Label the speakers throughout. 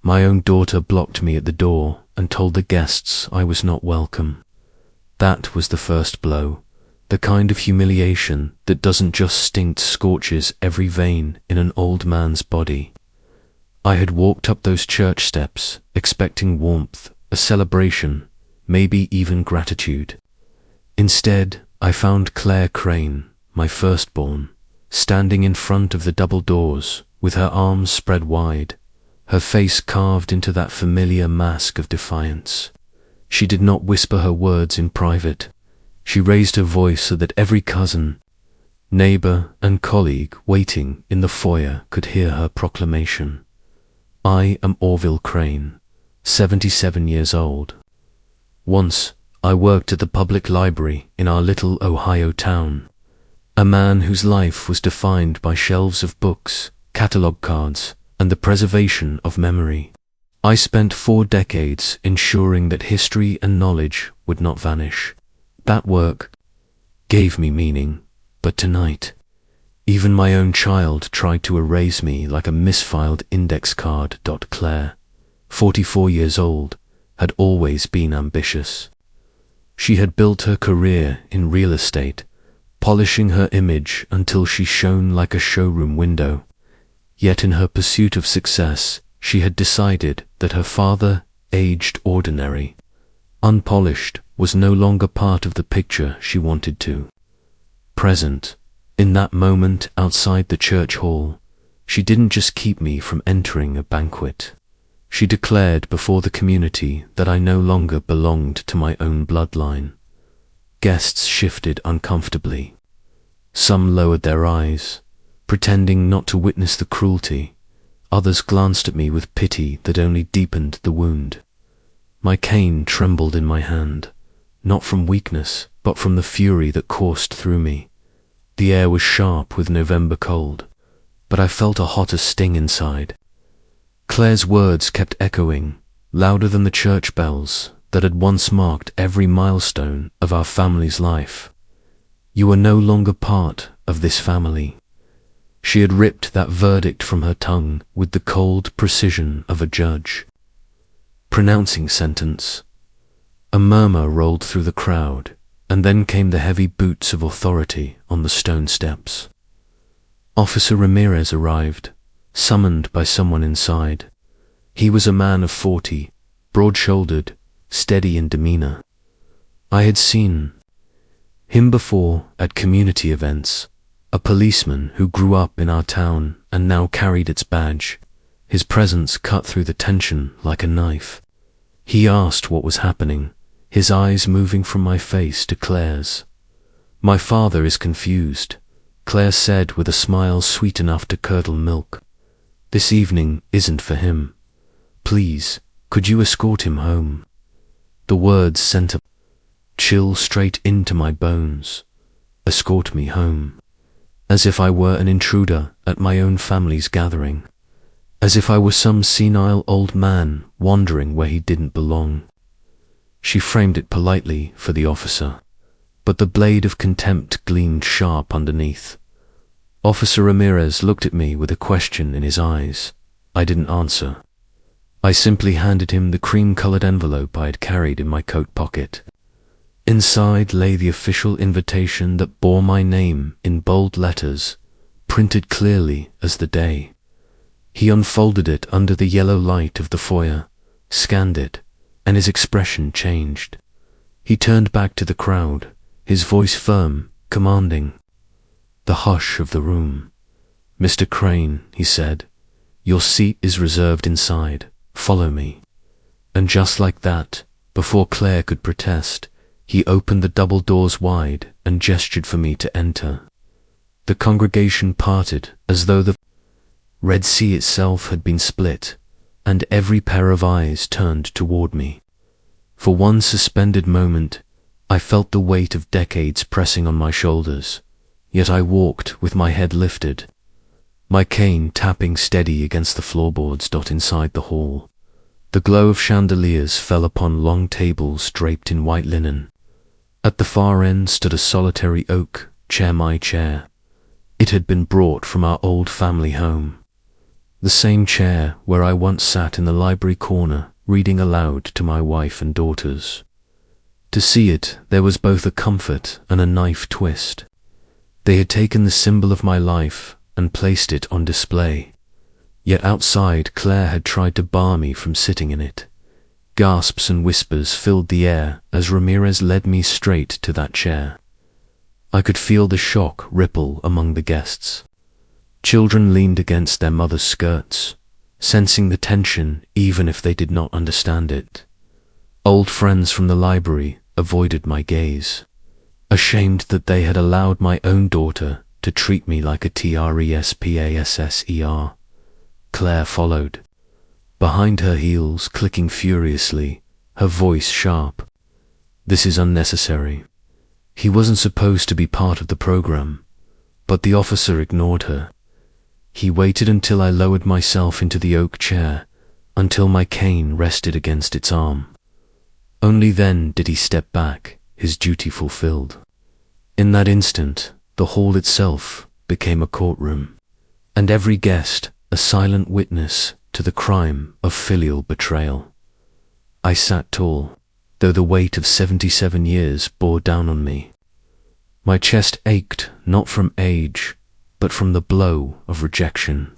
Speaker 1: My own daughter blocked me at the door and told the guests I was not welcome. That was the first blow, the kind of humiliation that doesn't just sting, scorches every vein in an old man's body. I had walked up those church steps, expecting warmth, a celebration, maybe even gratitude. Instead, I found Claire Crane, my firstborn, standing in front of the double doors, with her arms spread wide, her face carved into that familiar mask of defiance. She did not whisper her words in private. She raised her voice so that every cousin, neighbor, and colleague waiting in the foyer could hear her proclamation. I am Orville Crane, 77 years old. Once, I worked at the public library in our little Ohio town. A man whose life was defined by shelves of books, catalog cards, and the preservation of memory. I spent 4 decades ensuring that history and knowledge would not vanish. That work gave me meaning, but tonight, even my own child tried to erase me like a misfiled index card. Claire, 44 years old, had always been ambitious. She had built her career in real estate, polishing her image until she shone like a showroom window. Yet in her pursuit of success, she had decided that her father, aged ordinary, unpolished, was no longer part of the picture she wanted to. Present, in that moment outside the church hall, she didn't just keep me from entering a banquet. She declared before the community that I no longer belonged to my own bloodline. Guests shifted uncomfortably. Some lowered their eyes, pretending not to witness the cruelty. Others glanced at me with pity that only deepened the wound. My cane trembled in my hand, not from weakness, but from the fury that coursed through me. The air was sharp with November cold, but I felt a hotter sting inside. Claire's words kept echoing, louder than the church bells that had once marked every milestone of our family's life. You are no longer part of this family. She had ripped that verdict from her tongue with the cold precision of a judge. Pronouncing sentence, a murmur rolled through the crowd, and then came the heavy boots of authority on the stone steps. Officer Ramirez arrived, summoned by someone inside. He was a man of 40, broad-shouldered, steady in demeanor. I had seen him before at community events, a policeman who grew up in our town and now carried its badge. His presence cut through the tension like a knife. He asked what was happening, his eyes moving from my face to Claire's. "My father is confused," Claire said with a smile sweet enough to curdle milk. "This evening isn't for him. Please, could you escort him home?" The words sent a chill straight into my bones. Escort me home. As if I were an intruder at my own family's gathering. As if I were some senile old man wandering where he didn't belong. She framed it politely for the officer, but the blade of contempt gleamed sharp underneath. Officer Ramirez looked at me with a question in his eyes. I didn't answer. I simply handed him the cream-colored envelope I had carried in my coat pocket. Inside lay the official invitation that bore my name in bold letters, printed clearly as the day. He unfolded it under the yellow light of the foyer, scanned it, and his expression changed. He turned back to the crowd, his voice firm, commanding. The hush of the room. "Mr. Crane," he said, "your seat is reserved inside. Follow me." And just like that, before Claire could protest, he opened the double doors wide and gestured for me to enter. The congregation parted as though the Red Sea itself had been split, and every pair of eyes turned toward me. For one suspended moment, I felt the weight of decades pressing on my shoulders, yet I walked with my head lifted, my cane tapping steady against the floorboards. Inside the hall, the glow of chandeliers fell upon long tables draped in white linen. At the far end stood a solitary oak chair, my chair. It had been brought from our old family home. the same chair where I once sat in the library corner reading aloud to my wife and daughters. To see it, there was both a comfort and a knife twist. They had taken the symbol of my life and placed it on display. Yet outside, Claire had tried to bar me from sitting in it. Gasps and whispers filled the air as Ramirez led me straight to that chair. I could feel the shock ripple among the guests. Children leaned against their mothers' skirts, sensing the tension even if they did not understand it. Old friends from the library avoided my gaze, ashamed that they had allowed my own daughter to treat me like a trespassor. Claire followed, behind her heels clicking furiously, her voice sharp. "This is unnecessary." He wasn't supposed to be part of the program, but the officer ignored her. He waited until I lowered myself into the oak chair, until my cane rested against its arm. Only then did he step back, his duty fulfilled. In that instant, the hall itself became a courtroom, and every guest a silent witness to the crime of filial betrayal. I sat tall, though the weight of 77 years bore down on me. My chest ached not from age, but from the blow of rejection.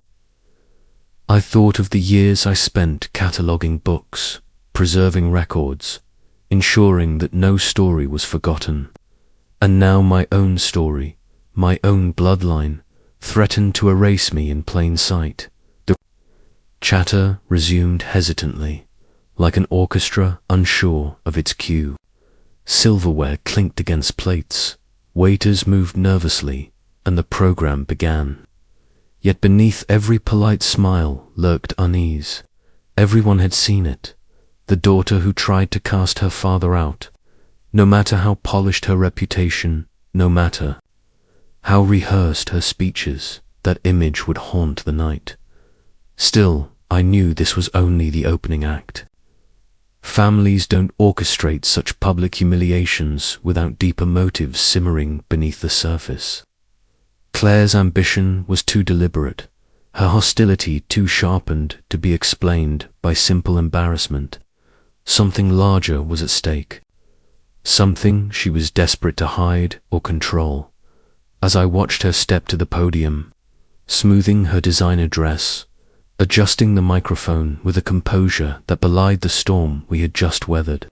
Speaker 1: I thought of the years I spent cataloguing books, preserving records, ensuring that no story was forgotten. And now my own story, my own bloodline, threatened to erase me in plain sight. The chatter resumed hesitantly, like an orchestra unsure of its cue. Silverware clinked against plates, waiters moved nervously, and the program began. Yet beneath every polite smile lurked unease. Everyone had seen it. The daughter who tried to cast her father out, no matter how polished her reputation, no matter how rehearsed her speeches, that image would haunt the night. Still, I knew this was only the opening act. Families don't orchestrate such public humiliations without deeper motives simmering beneath the surface. Claire's ambition was too deliberate, her hostility too sharpened to be explained by simple embarrassment. Something larger was at stake, something she was desperate to hide or control. As I watched her step to the podium, smoothing her designer dress, adjusting the microphone with a composure that belied the storm we had just weathered,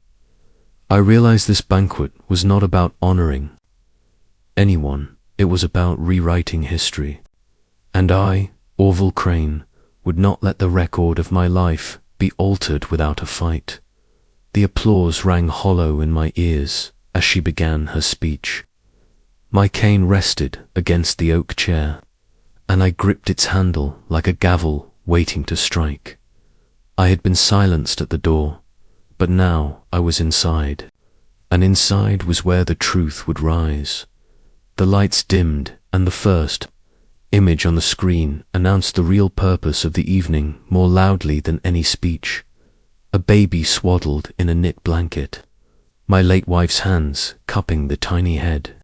Speaker 1: I realized this banquet was not about honoring anyone, it was about rewriting history. And I, Orville Crane, would not let the record of my life be altered without a fight. The applause rang hollow in my ears as she began her speech. My cane rested against the oak chair, and I gripped its handle like a gavel waiting to strike. I had been silenced at the door, but now I was inside, and inside was where the truth would rise. The lights dimmed, and the first image on the screen announced the real purpose of the evening more loudly than any speech. A baby swaddled in a knit blanket, my late wife's hands cupping the tiny head.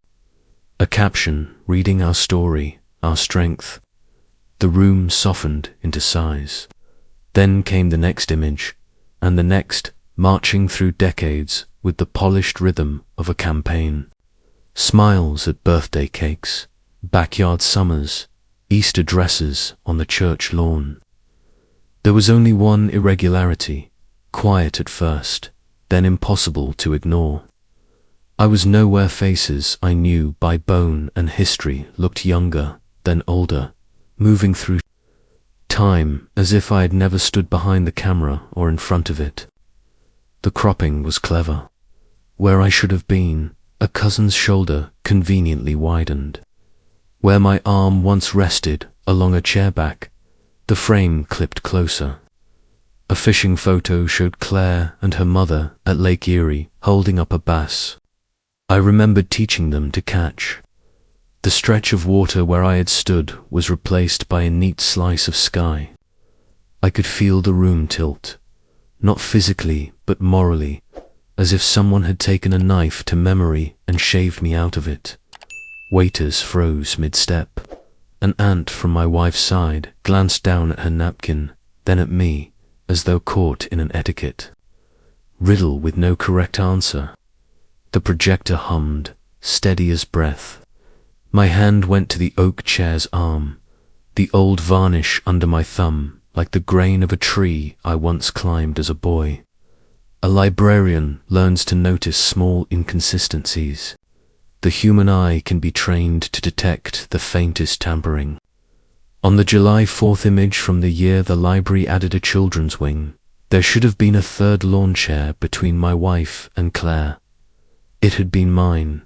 Speaker 1: A caption reading our story, our strength. The room softened into sighs. Then came the next image, and the next, marching through decades with the polished rhythm of a campaign. Smiles at birthday cakes, backyard summers, Easter dresses on the church lawn. There was only one irregularity, quiet at first, then impossible to ignore. I was nowhere faces I knew by bone and history looked younger, then older, moving through time as if I had never stood behind the camera or in front of it. The cropping was clever. Where I should have been, a cousin's shoulder conveniently widened. Where my arm once rested along a chair back, the frame clipped closer. A fishing photo showed Claire and her mother at Lake Erie holding up a bass. I remembered teaching them to catch. The stretch of water where I had stood was replaced by a neat slice of sky. I could feel the room tilt, not physically but morally, as if someone had taken a knife to memory and shaved me out of it. Waiters froze mid-step. An aunt from my wife's side glanced down at her napkin, then at me, as though caught in an etiquette riddle with no correct answer. The projector hummed, steady as breath. My hand went to the oak chair's arm, the old varnish under my thumb, like the grain of a tree I once climbed as a boy. A librarian learns to notice small inconsistencies. The human eye can be trained to detect the faintest tampering. On the July 4th image from the year the library added a children's wing, there should have been a third lawn chair between my wife and Claire. It had been mine.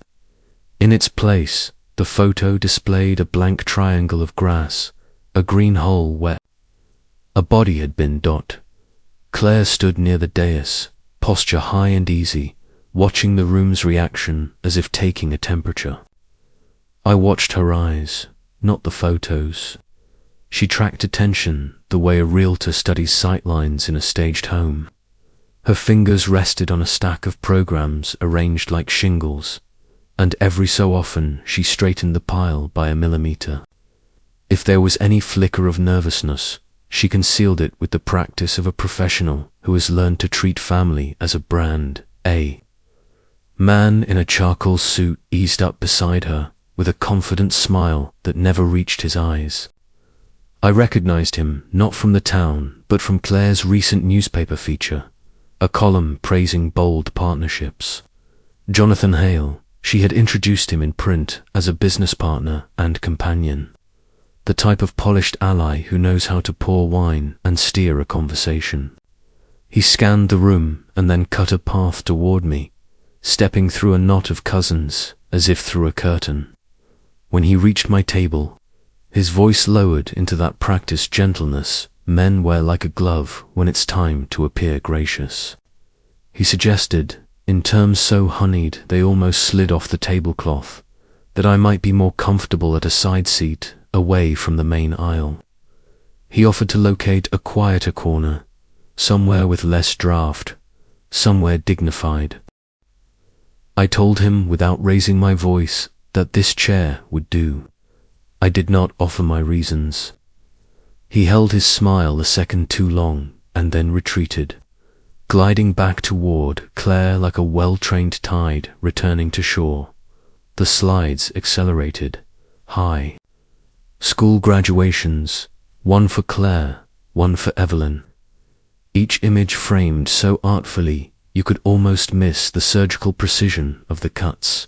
Speaker 1: In its place, the photo displayed a blank triangle of grass, a green hole where a body had been dot. Claire stood near the dais, posture high and easy, watching the room's reaction as if taking a temperature. I watched her eyes, not the photos. She tracked attention the way a realtor studies sightlines in a staged home. Her fingers rested on a stack of programs arranged like shingles, and every so often she straightened the pile by a millimeter. If there was any flicker of nervousness, she concealed it with the practice of a professional who has learned to treat family as a brand. A man in a charcoal suit eased up beside her with a confident smile that never reached his eyes. I recognized him not from the town, but from Claire's recent newspaper feature, a column praising bold partnerships. Jonathan Hale. She had introduced him in print as a business partner and companion, the type of polished ally who knows how to pour wine and steer a conversation. He scanned the room and then cut a path toward me, stepping through a knot of cousins as if through a curtain. When he reached my table, his voice lowered into that practiced gentleness men wear like a glove when it's time to appear gracious. He suggested, in terms so honeyed they almost slid off the tablecloth, that I might be more comfortable at a side seat away from the main aisle. He offered to locate a quieter corner, somewhere with less draft, somewhere dignified. I told him without raising my voice that this chair would do. I did not offer my reasons. He held his smile a second too long and then retreated, gliding back toward Claire like a well-trained tide returning to shore. The slides accelerated, high. School graduations, one for Claire, one for Evelyn. Each image framed so artfully you could almost miss the surgical precision of the cuts.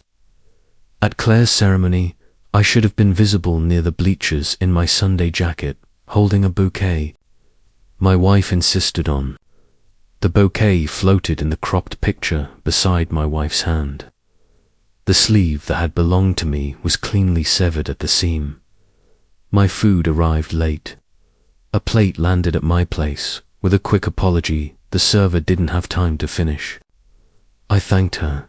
Speaker 1: At Claire's ceremony, I should have been visible near the bleachers in my Sunday jacket, holding a bouquet. My wife insisted on. The bouquet floated in the cropped picture beside my wife's hand. The sleeve that had belonged to me was cleanly severed at the seam. My food arrived late. A plate landed at my place. With a quick apology, the server didn't have time to finish. I thanked her.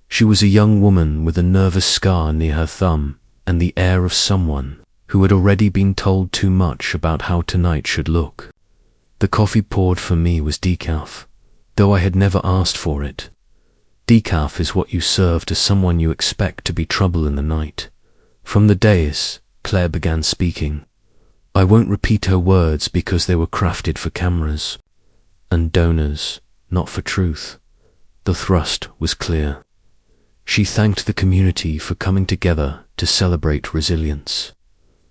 Speaker 1: She was a young woman with a nervous scar near her thumb and the air of someone who had already been told too much about how tonight should look. The coffee poured for me was decaf, though I had never asked for it. Decaf is what you serve to someone you expect to be trouble in the night. From the dais, Claire began speaking. I won't repeat her words because they were crafted for cameras and donors, not for truth. The thrust was clear. She thanked the community for coming together to celebrate resilience,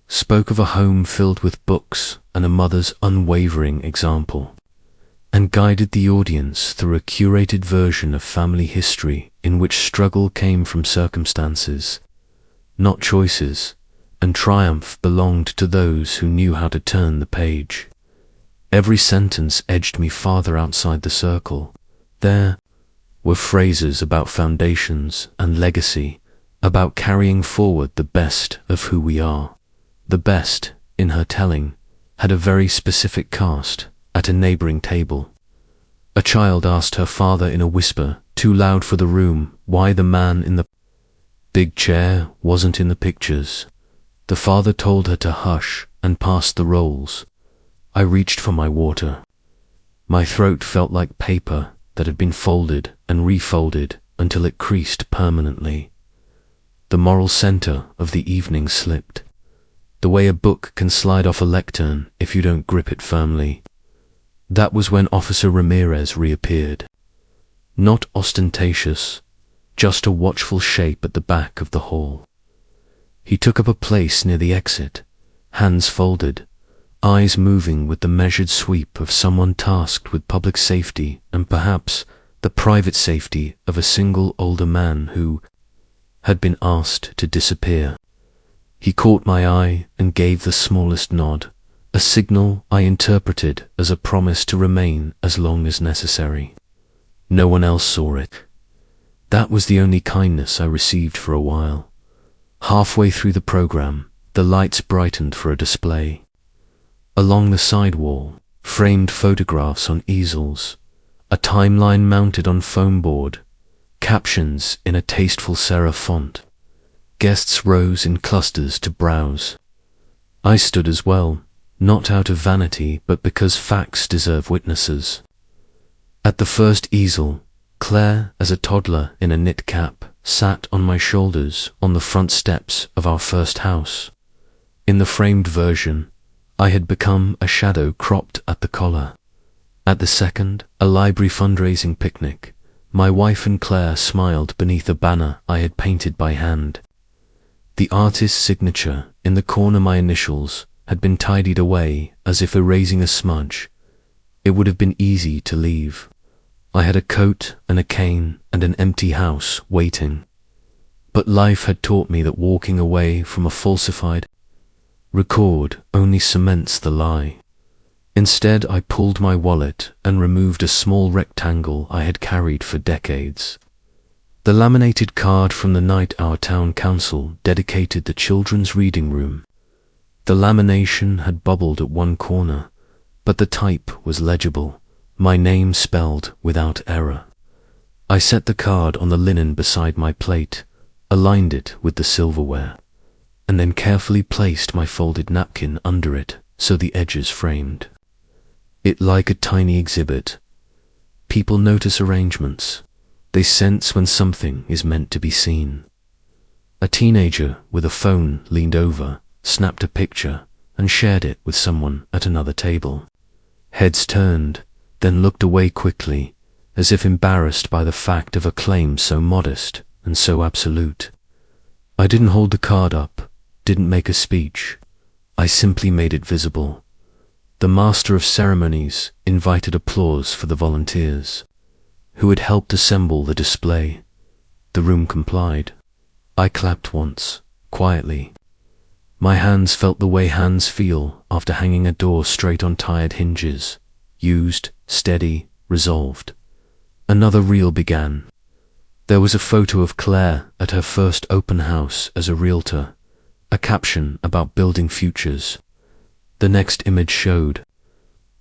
Speaker 1: spoke of a home filled with books and a mother's unwavering example, and guided the audience through a curated version of family history in which struggle came from circumstances, not choices, and triumph belonged to those who knew how to turn the page. Every sentence edged me farther outside the circle. There were phrases about foundations and legacy, about carrying forward the best of who we are. The best, in her telling, had a very specific cast at a neighboring table. A child asked her father in a whisper, too loud for the room, why the man in the big chair wasn't in the pictures. The father told her to hush and passed the rolls. I reached for my water. My throat felt like paper that had been folded and refolded until it creased permanently. The moral center of the evening slipped. the way a book can slide off a lectern if you don't grip it firmly. That was when Officer Ramirez reappeared. Not ostentatious, just a watchful shape at the back of the hall. He took up a place near the exit, hands folded, eyes moving with the measured sweep of someone tasked with public safety and perhaps the private safety of a single older man who had been asked to disappear. He caught my eye and gave the smallest nod, a signal I interpreted as a promise to remain as long as necessary. No one else saw it. That was the only kindness I received for a while. Halfway through the program, the lights brightened for a display. Along the side wall, framed photographs on easels, a timeline mounted on foam board, captions in a tasteful serif font. Guests rose in clusters to browse. I stood as well, not out of vanity but because facts deserve witnesses. At the first easel, Claire, as a toddler in a knit cap, sat on my shoulders on the front steps of our first house. In the framed version, I had become a shadow cropped at the collar. At the second, a library fundraising picnic, my wife and Claire smiled beneath a banner I had painted by hand. The artist's signature, in the corner my initials, had been tidied away as if erasing a smudge. It would have been easy to leave. I had a coat and a cane and an empty house waiting. But life had taught me that walking away from a falsified record only cements the lie. Instead, I pulled my wallet and removed a small rectangle I had carried for decades. The laminated card from the night our town council dedicated the children's reading room. The lamination had bubbled at one corner, but the type was legible, my name spelled without error. I set the card on the linen beside my plate, aligned it with the silverware, and then carefully placed my folded napkin under it so the edges framed it like a tiny exhibit. People notice arrangements. They sense when something is meant to be seen. A teenager with a phone leaned over, snapped a picture, and shared it with someone at another table. Heads turned, then looked away quickly, as if embarrassed by the fact of a claim so modest and so absolute. I didn't hold the card up, didn't make a speech. I simply made it visible. The master of ceremonies invited applause for the volunteers, who had helped assemble the display. The room complied. I clapped once, quietly. My hands felt the way hands feel after hanging a door straight on tired hinges, used, steady, resolved. Another reel began. There was a photo of Claire at her first open house as a realtor, a caption about building futures. The next image showed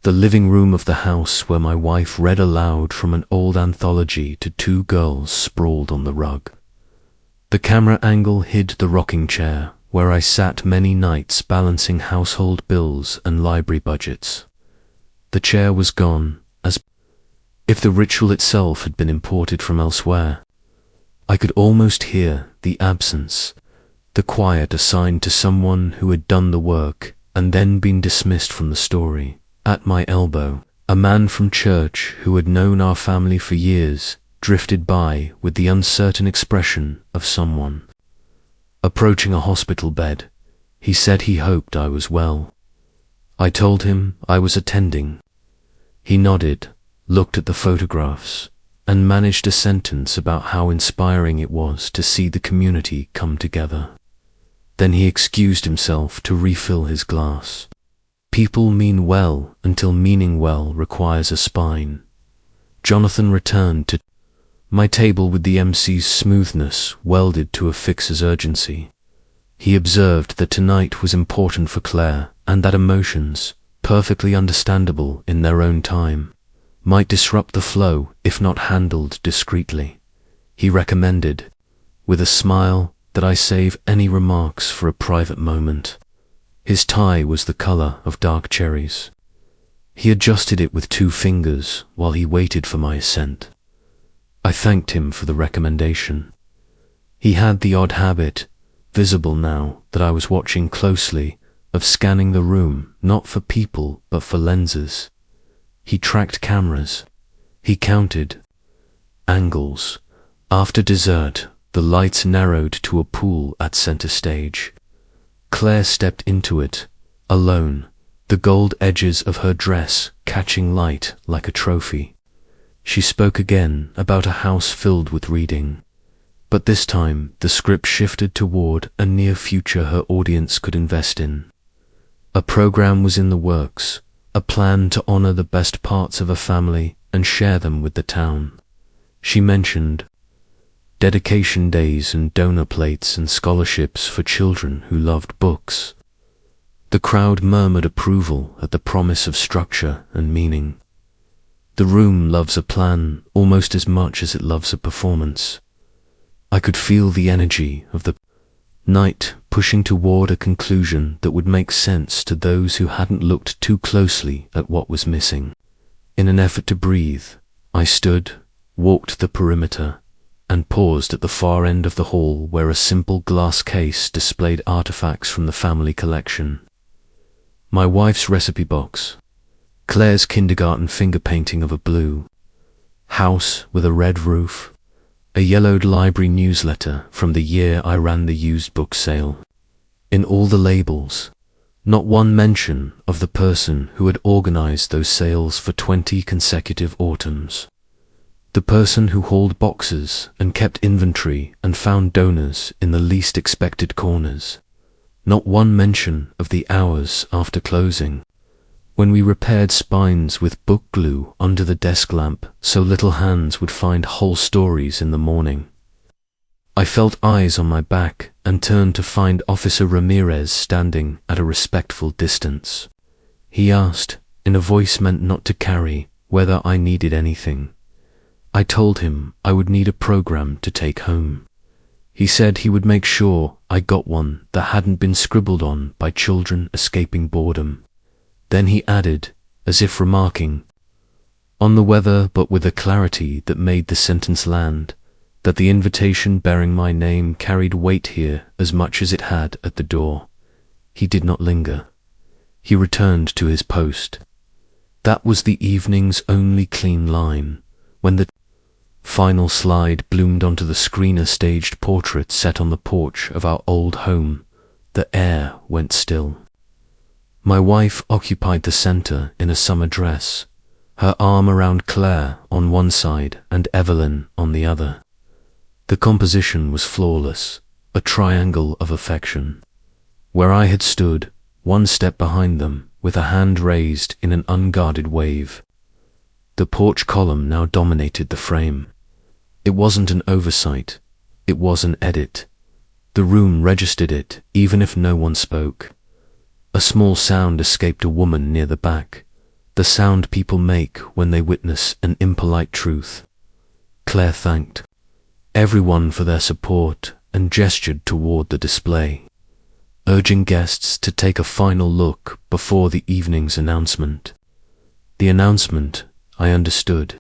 Speaker 1: the living room of the house where my wife read aloud from an old anthology to two girls sprawled on the rug. The camera angle hid the rocking chair where I sat many nights balancing household bills and library budgets. The chair was gone, as if the ritual itself had been imported from elsewhere. I could almost hear the absence, the quiet assigned to someone who had done the work and then been dismissed from the story. At my elbow, a man from church who had known our family for years drifted by with the uncertain expression of someone approaching a hospital bed. He said he hoped I was well. I told him I was attending. He nodded, looked at the photographs, and managed a sentence about how inspiring it was to see the community come together. Then he excused himself to refill his glass. People mean well until meaning well requires a spine. Jonathan returned to my table with the MC's smoothness welded to a fixer's urgency. He observed that tonight was important for Claire and that emotions, perfectly understandable in their own time, might disrupt the flow if not handled discreetly. He recommended, with a smile, that I save any remarks for a private moment. His tie was the color of dark cherries. He adjusted it with 2 fingers while he waited for my assent. I thanked him for the recommendation. He had the odd habit, visible now that I was watching closely, of scanning the room, not for people, but for lenses. He tracked cameras. He counted angles. After dessert, the lights narrowed to a pool at center stage. Claire stepped into it, alone, the gold edges of her dress catching light like a trophy. She spoke again about a house filled with reading. But this time, the script shifted toward a near future her audience could invest in. A program was in the works, a plan to honor the best parts of a family and share them with the town. She mentioned dedication days and donor plates and scholarships for children who loved books. The crowd murmured approval at the promise of structure and meaning. The room loves a plan almost as much as it loves a performance. I could feel the energy of the night pushing toward a conclusion that would make sense to those who hadn't looked too closely at what was missing. In an effort to breathe, I stood, walked the perimeter, and paused at the far end of the hall where a simple glass case displayed artifacts from the family collection. My wife's recipe box, Claire's kindergarten finger painting of a blue house with a red roof, a yellowed library newsletter from the year I ran the used book sale. In all the labels, not one mention of the person who had organized those sales for 20 consecutive autumns. The person who hauled boxes and kept inventory and found donors in the least expected corners. Not one mention of the hours after closing, when we repaired spines with book glue under the desk lamp so little hands would find whole stories in the morning. I felt eyes on my back and turned to find Officer Ramirez standing at a respectful distance. He asked, in a voice meant not to carry, whether I needed anything. I told him I would need a program to take home. He said he would make sure I got one that hadn't been scribbled on by children escaping boredom. Then he added, as if remarking on the weather but with a clarity that made the sentence land, that the invitation bearing my name carried weight here as much as it had at the door. He did not linger. He returned to his post. That was the evening's only clean line, when the final slide bloomed onto the screener staged portrait set on the porch of our old home. The air went still. My wife occupied the center in a summer dress, her arm around Claire on one side and Evelyn on the other. The composition was flawless, a triangle of affection. Where I had stood, one step behind them, with a hand raised in an unguarded wave. The porch column now dominated the frame. It wasn't an oversight, it was an edit. The room registered it, even if no one spoke. A small sound escaped a woman near the back, the sound people make when they witness an impolite truth. Claire thanked everyone for their support and gestured toward the display, urging guests to take a final look before the evening's announcement. The announcement, I understood,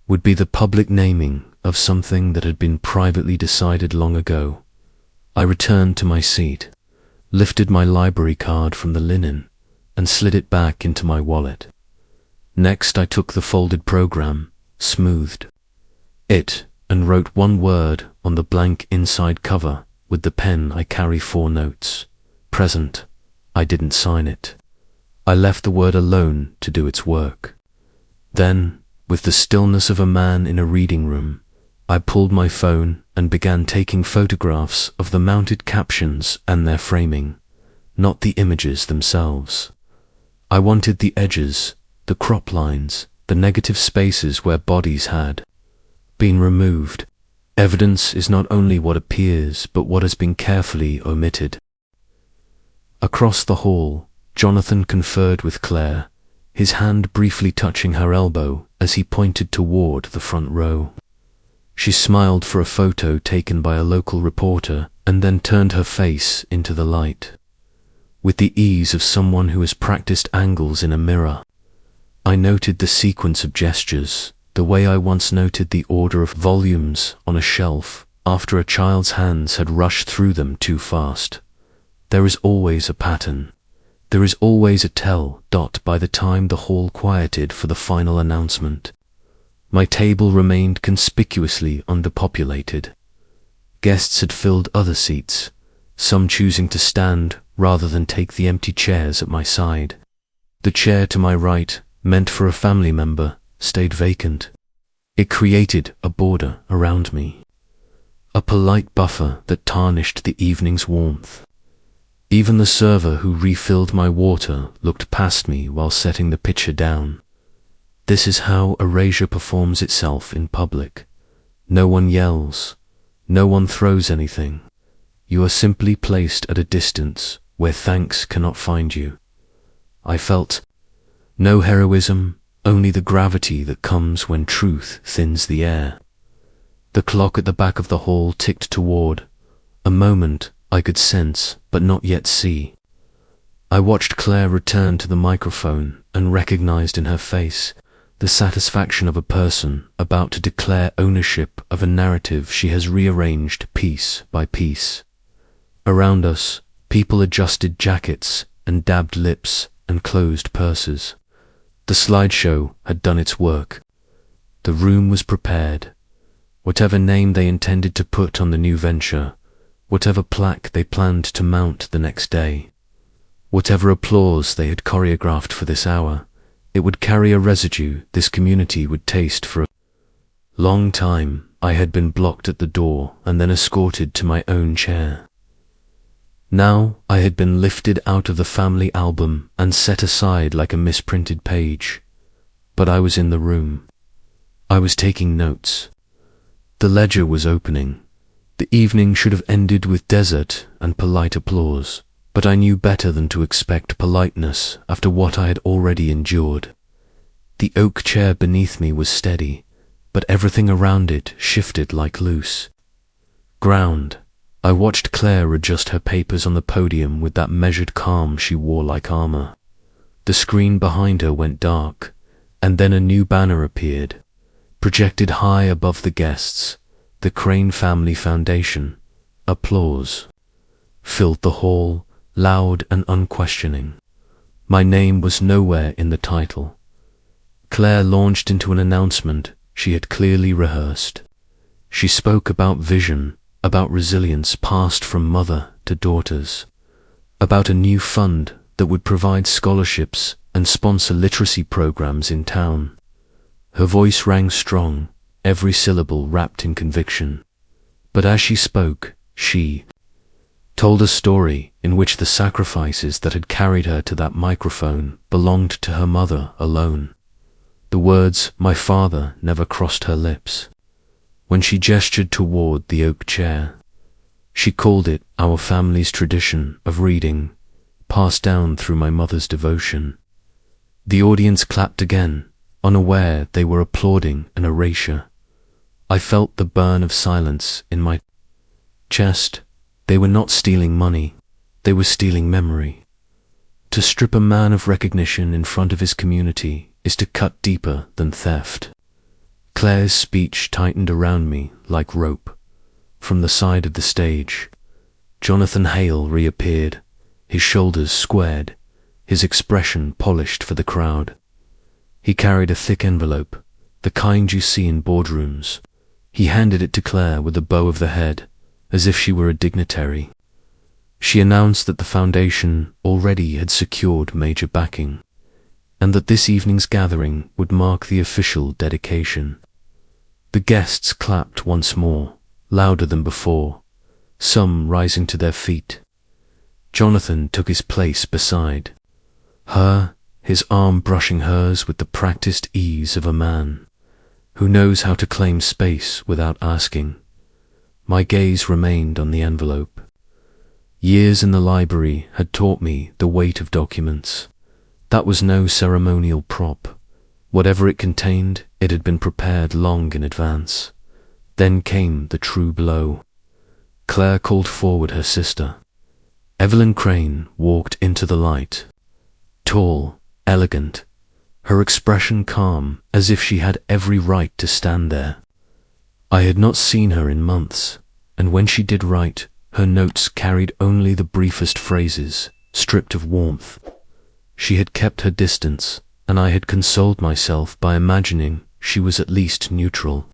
Speaker 1: would be the public naming of something that had been privately decided long ago. I returned to my seat, lifted my library card from the linen, and slid it back into my wallet. Next I took the folded program, smoothed it, and wrote one word on the blank inside cover with the pen I carry 4 notes. Present. I didn't sign it. I left the word alone to do its work. Then, with the stillness of a man in a reading room, I pulled my phone and began taking photographs of the mounted captions and their framing, not the images themselves. I wanted the edges, the crop lines, the negative spaces where bodies had been removed. Evidence is not only what appears, but what has been carefully omitted. Across the hall, Jonathan conferred with Claire, his hand briefly touching her elbow as he pointed toward the front row. She smiled for a photo taken by a local reporter and then turned her face into the light. With the ease of someone who has practiced angles in a mirror, I noted the sequence of gestures, the way I once noted the order of volumes on a shelf after a child's hands had rushed through them too fast. There is always a pattern. There is always a tell. By the time the hall quieted for the final announcement, my table remained conspicuously underpopulated. Guests had filled other seats, some choosing to stand rather than take the empty chairs at my side. The chair to my right, meant for a family member, stayed vacant. It created a border around me, a polite buffer that tarnished the evening's warmth. Even the server who refilled my water looked past me while setting the pitcher down. This is how erasure performs itself in public. No one yells. No one throws anything. You are simply placed at a distance where thanks cannot find you. I felt no heroism, only the gravity that comes when truth thins the air. The clock at the back of the hall ticked toward a moment I could sense but not yet see. I watched Claire return to the microphone and recognized in her face the satisfaction of a person about to declare ownership of a narrative she has rearranged piece by piece. Around us, people adjusted jackets and dabbed lips and closed purses. The slideshow had done its work. The room was prepared. Whatever name they intended to put on the new venture, whatever plaque they planned to mount the next day, whatever applause they had choreographed for this hour, it would carry a residue this community would taste for a long time. I had been blocked at the door and then escorted to my own chair. Now I had been lifted out of the family album and set aside like a misprinted page. But I was in the room. I was taking notes. The ledger was opening. The evening should have ended with desert and polite applause, but I knew better than to expect politeness after what I had already endured. The oak chair beneath me was steady, but everything around it shifted like loose ground. I watched Claire adjust her papers on the podium with that measured calm she wore like armor. The screen behind her went dark, and then a new banner appeared, projected high above the guests. The Crane Family Foundation. Applause filled the hall, loud and unquestioning. My name was nowhere in the title. Claire launched into an announcement she had clearly rehearsed. She spoke about vision, about resilience passed from mother to daughters, about a new fund that would provide scholarships and sponsor literacy programs in town. Her voice rang strong, every syllable wrapped in conviction. But as she spoke, she told a story in which the sacrifices that had carried her to that microphone belonged to her mother alone. The words, "my father," never crossed her lips. When she gestured toward the oak chair, she called it our family's tradition of reading, passed down through my mother's devotion. The audience clapped again, unaware they were applauding an erasure. I felt the burn of silence in my chest. They were not stealing money, they were stealing memory. To strip a man of recognition in front of his community is to cut deeper than theft. Claire's speech tightened around me like rope. From the side of the stage, Jonathan Hale reappeared, his shoulders squared, his expression polished for the crowd. He carried a thick envelope, the kind you see in boardrooms. He handed it to Claire with a bow of the head, as if she were a dignitary. She announced that the foundation already had secured major backing, and that this evening's gathering would mark the official dedication. The guests clapped once more, louder than before, some rising to their feet. Jonathan took his place beside her, his arm brushing hers with the practiced ease of a man who knows how to claim space without asking. My gaze remained on the envelope. Years in the library had taught me the weight of documents. That was no ceremonial prop. Whatever it contained, it had been prepared long in advance. Then came the true blow. Claire called forward her sister. Orville Crane walked into the light. Tall, elegant, her expression calm, as if she had every right to stand there. I had not seen her in months, and when she did write, her notes carried only the briefest phrases, stripped of warmth. She had kept her distance, and I had consoled myself by imagining she was at least neutral.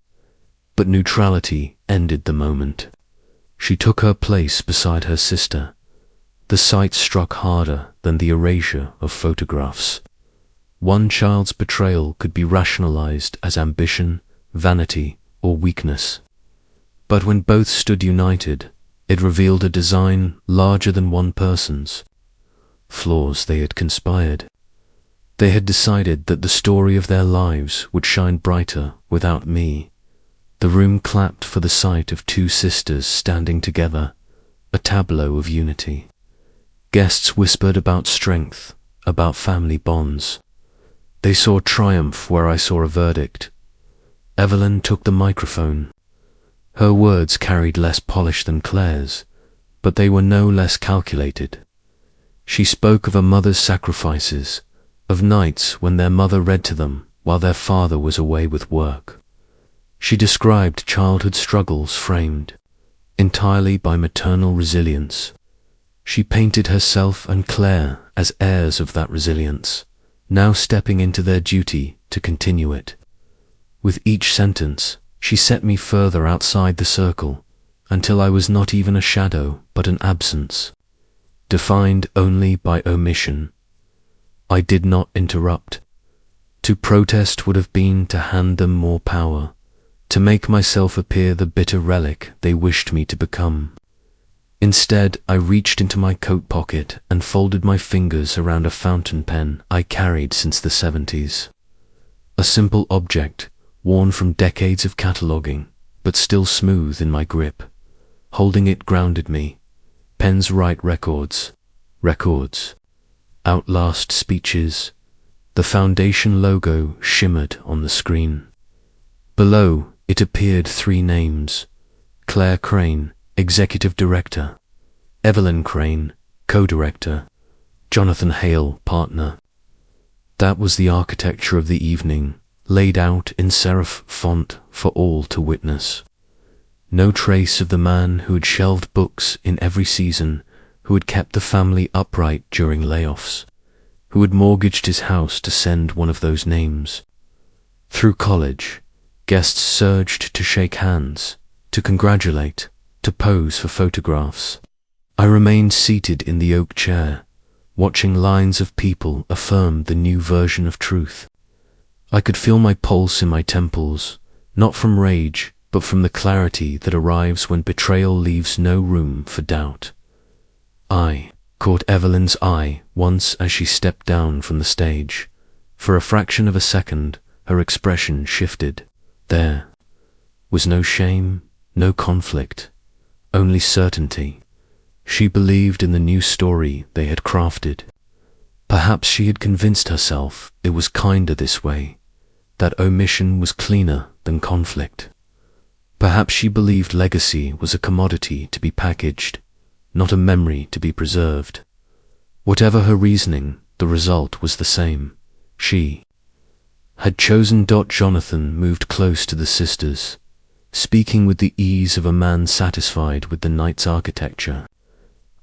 Speaker 1: But neutrality ended the moment. She took her place beside her sister. The sight struck harder than the erasure of photographs. One child's betrayal could be rationalized as ambition, vanity, or weakness. But when both stood united, it revealed a design larger than one person's. Flaws they had conspired. They had decided that the story of their lives would shine brighter without me. The room clapped for the sight of two sisters standing together, a tableau of unity. Guests whispered about strength, about family bonds. They saw triumph where I saw a verdict. Evelyn took the microphone. Her words carried less polish than Claire's, but they were no less calculated. She spoke of a mother's sacrifices, of nights when their mother read to them while their father was away with work. She described childhood struggles framed entirely by maternal resilience. She painted herself and Claire as heirs of that resilience, now stepping into their duty to continue it. With each sentence, she set me further outside the circle, until I was not even a shadow but an absence, defined only by omission. I did not interrupt. To protest would have been to hand them more power, to make myself appear the bitter relic they wished me to become. Instead, I reached into my coat pocket and folded my fingers around a fountain pen I carried since the 70s. A simple object, worn from decades of cataloguing, but still smooth in my grip. Holding it grounded me. Pens write records. Records. Outlast speeches. The foundation logo shimmered on the screen. Below, it appeared 3 names: Claire Crane, Executive Director; Evelyn Crane, Co-Director; Jonathan Hale, Partner. That was the architecture of the evening, laid out in serif font for all to witness. No trace of the man who had shelved books in every season, who had kept the family upright during layoffs, who had mortgaged his house to send one of those names. Through college, guests surged to shake hands, to congratulate, to pose for photographs. I remained seated in the oak chair, watching lines of people affirm the new version of truth. I could feel my pulse in my temples, not from rage, but from the clarity that arrives when betrayal leaves no room for doubt. I caught Evelyn's eye once as she stepped down from the stage. For a fraction of a second, her expression shifted. There was no shame, no conflict, only certainty. She believed in the new story they had crafted. Perhaps she had convinced herself it was kinder this way, that omission was cleaner than conflict. Perhaps she believed legacy was a commodity to be packaged, not a memory to be preserved. Whatever her reasoning, the result was the same. She had chosen. Jonathan moved close to the sisters, speaking with the ease of a man satisfied with the night's architecture.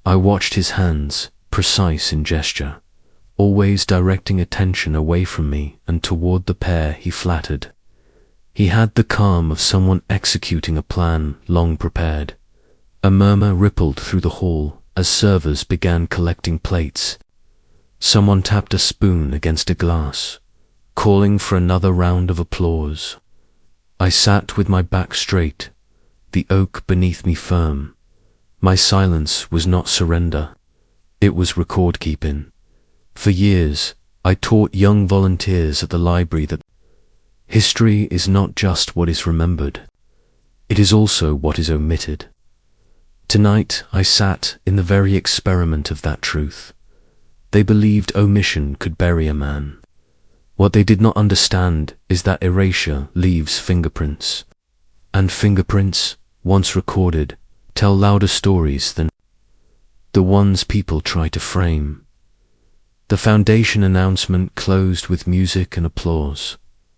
Speaker 1: I watched his hands, precise in gesture, always directing attention away from me and toward the pair he flattered. He had the calm of someone executing a plan long prepared. A murmur rippled through the hall as servers began collecting plates. Someone tapped a spoon against a glass, calling for another round of applause. I sat with my back straight, the oak beneath me firm. My silence was not surrender. It was record-keeping. For years, I taught young volunteers at the library that history is not just what is remembered. It is also what is omitted. Tonight, I sat in the very experiment of that truth. They believed omission could bury a man. What they did not understand is that erasure leaves fingerprints. And fingerprints, once recorded, tell louder stories than the ones people try to frame. The foundation announcement closed with music and applause,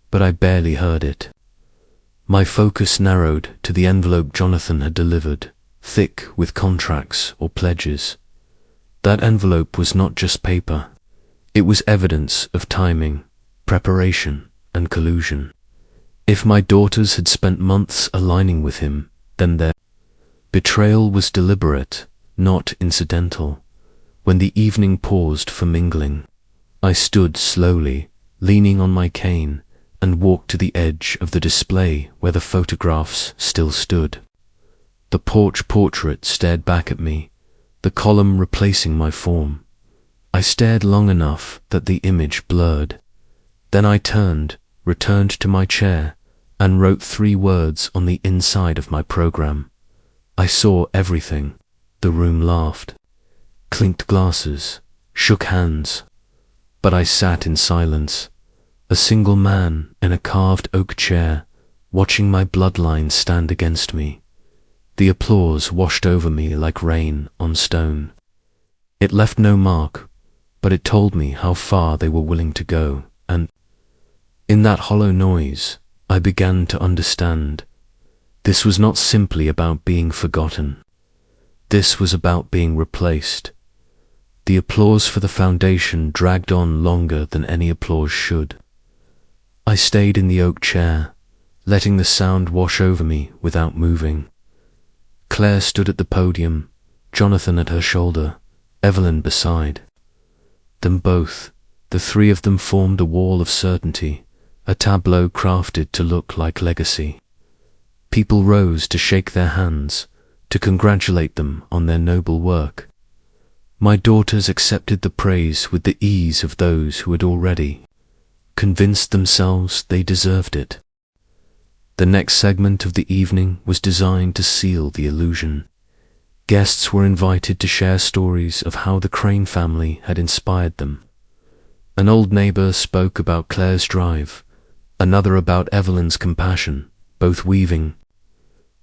Speaker 1: but I barely heard it. My focus narrowed to the envelope Jonathan had delivered, thick with contracts or pledges. That envelope was not just paper. It was evidence of timing, preparation, and collusion. If my daughters had spent months aligning with him, then their betrayal was deliberate, not incidental. When the evening paused for mingling, I stood slowly, leaning on my cane, and walked to the edge of the display where the photographs still stood. The porch portrait stared back at me, the column replacing my form. I stared long enough that the image blurred. Then I returned to my chair, and wrote 3 words on the inside of my program. I saw everything. The room laughed, clinked glasses, shook hands. But I sat in silence, a single man in a carved oak chair, watching my bloodline stand against me. The applause washed over me like rain on stone. It left no mark, but it told me how far they were willing to go, and in that hollow noise, I began to understand. This was not simply about being forgotten. This was about being replaced. The applause for the foundation dragged on longer than any applause should. I stayed in the oak chair, letting the sound wash over me without moving. Claire stood at the podium, Jonathan at her shoulder, Evelyn beside. Them both, the 3 of them formed a wall of certainty, a tableau crafted to look like legacy. People rose to shake their hands, to congratulate them on their noble work. My daughters accepted the praise with the ease of those who had already convinced themselves they deserved it. The next segment of the evening was designed to seal the illusion. Guests were invited to share stories of how the Crane family had inspired them. An old neighbor spoke about Claire's drive, another about Evelyn's compassion, both weaving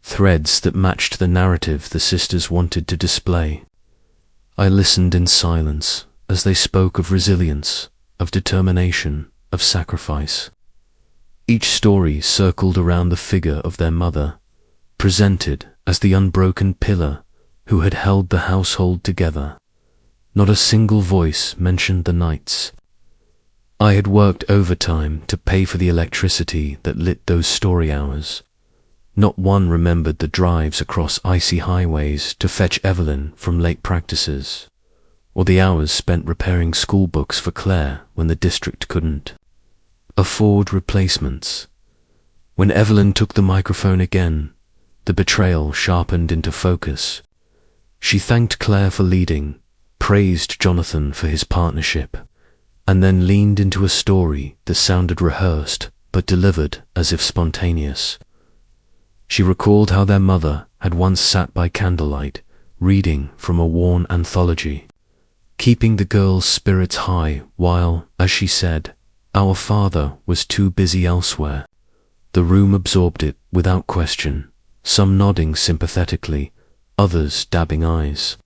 Speaker 1: threads that matched the narrative the sisters wanted to display. I listened in silence as they spoke of resilience, of determination, of sacrifice. Each story circled around the figure of their mother, presented as the unbroken pillar who had held the household together. Not a single voice mentioned the nights. I had worked overtime to pay for the electricity that lit those story hours. Not one remembered the drives across icy highways to fetch Evelyn from late practices, or the hours spent repairing school books for Claire when the district couldn't afford replacements. When Evelyn took the microphone again, the betrayal sharpened into focus. She thanked Claire for leading, praised Jonathan for his partnership, and then leaned into a story that sounded rehearsed but delivered as if spontaneous. She recalled how their mother had once sat by candlelight, reading from a worn anthology, keeping the girls' spirits high while, as she said, our father was too busy elsewhere. The room absorbed it without question, some nodding sympathetically, others dabbing eyes.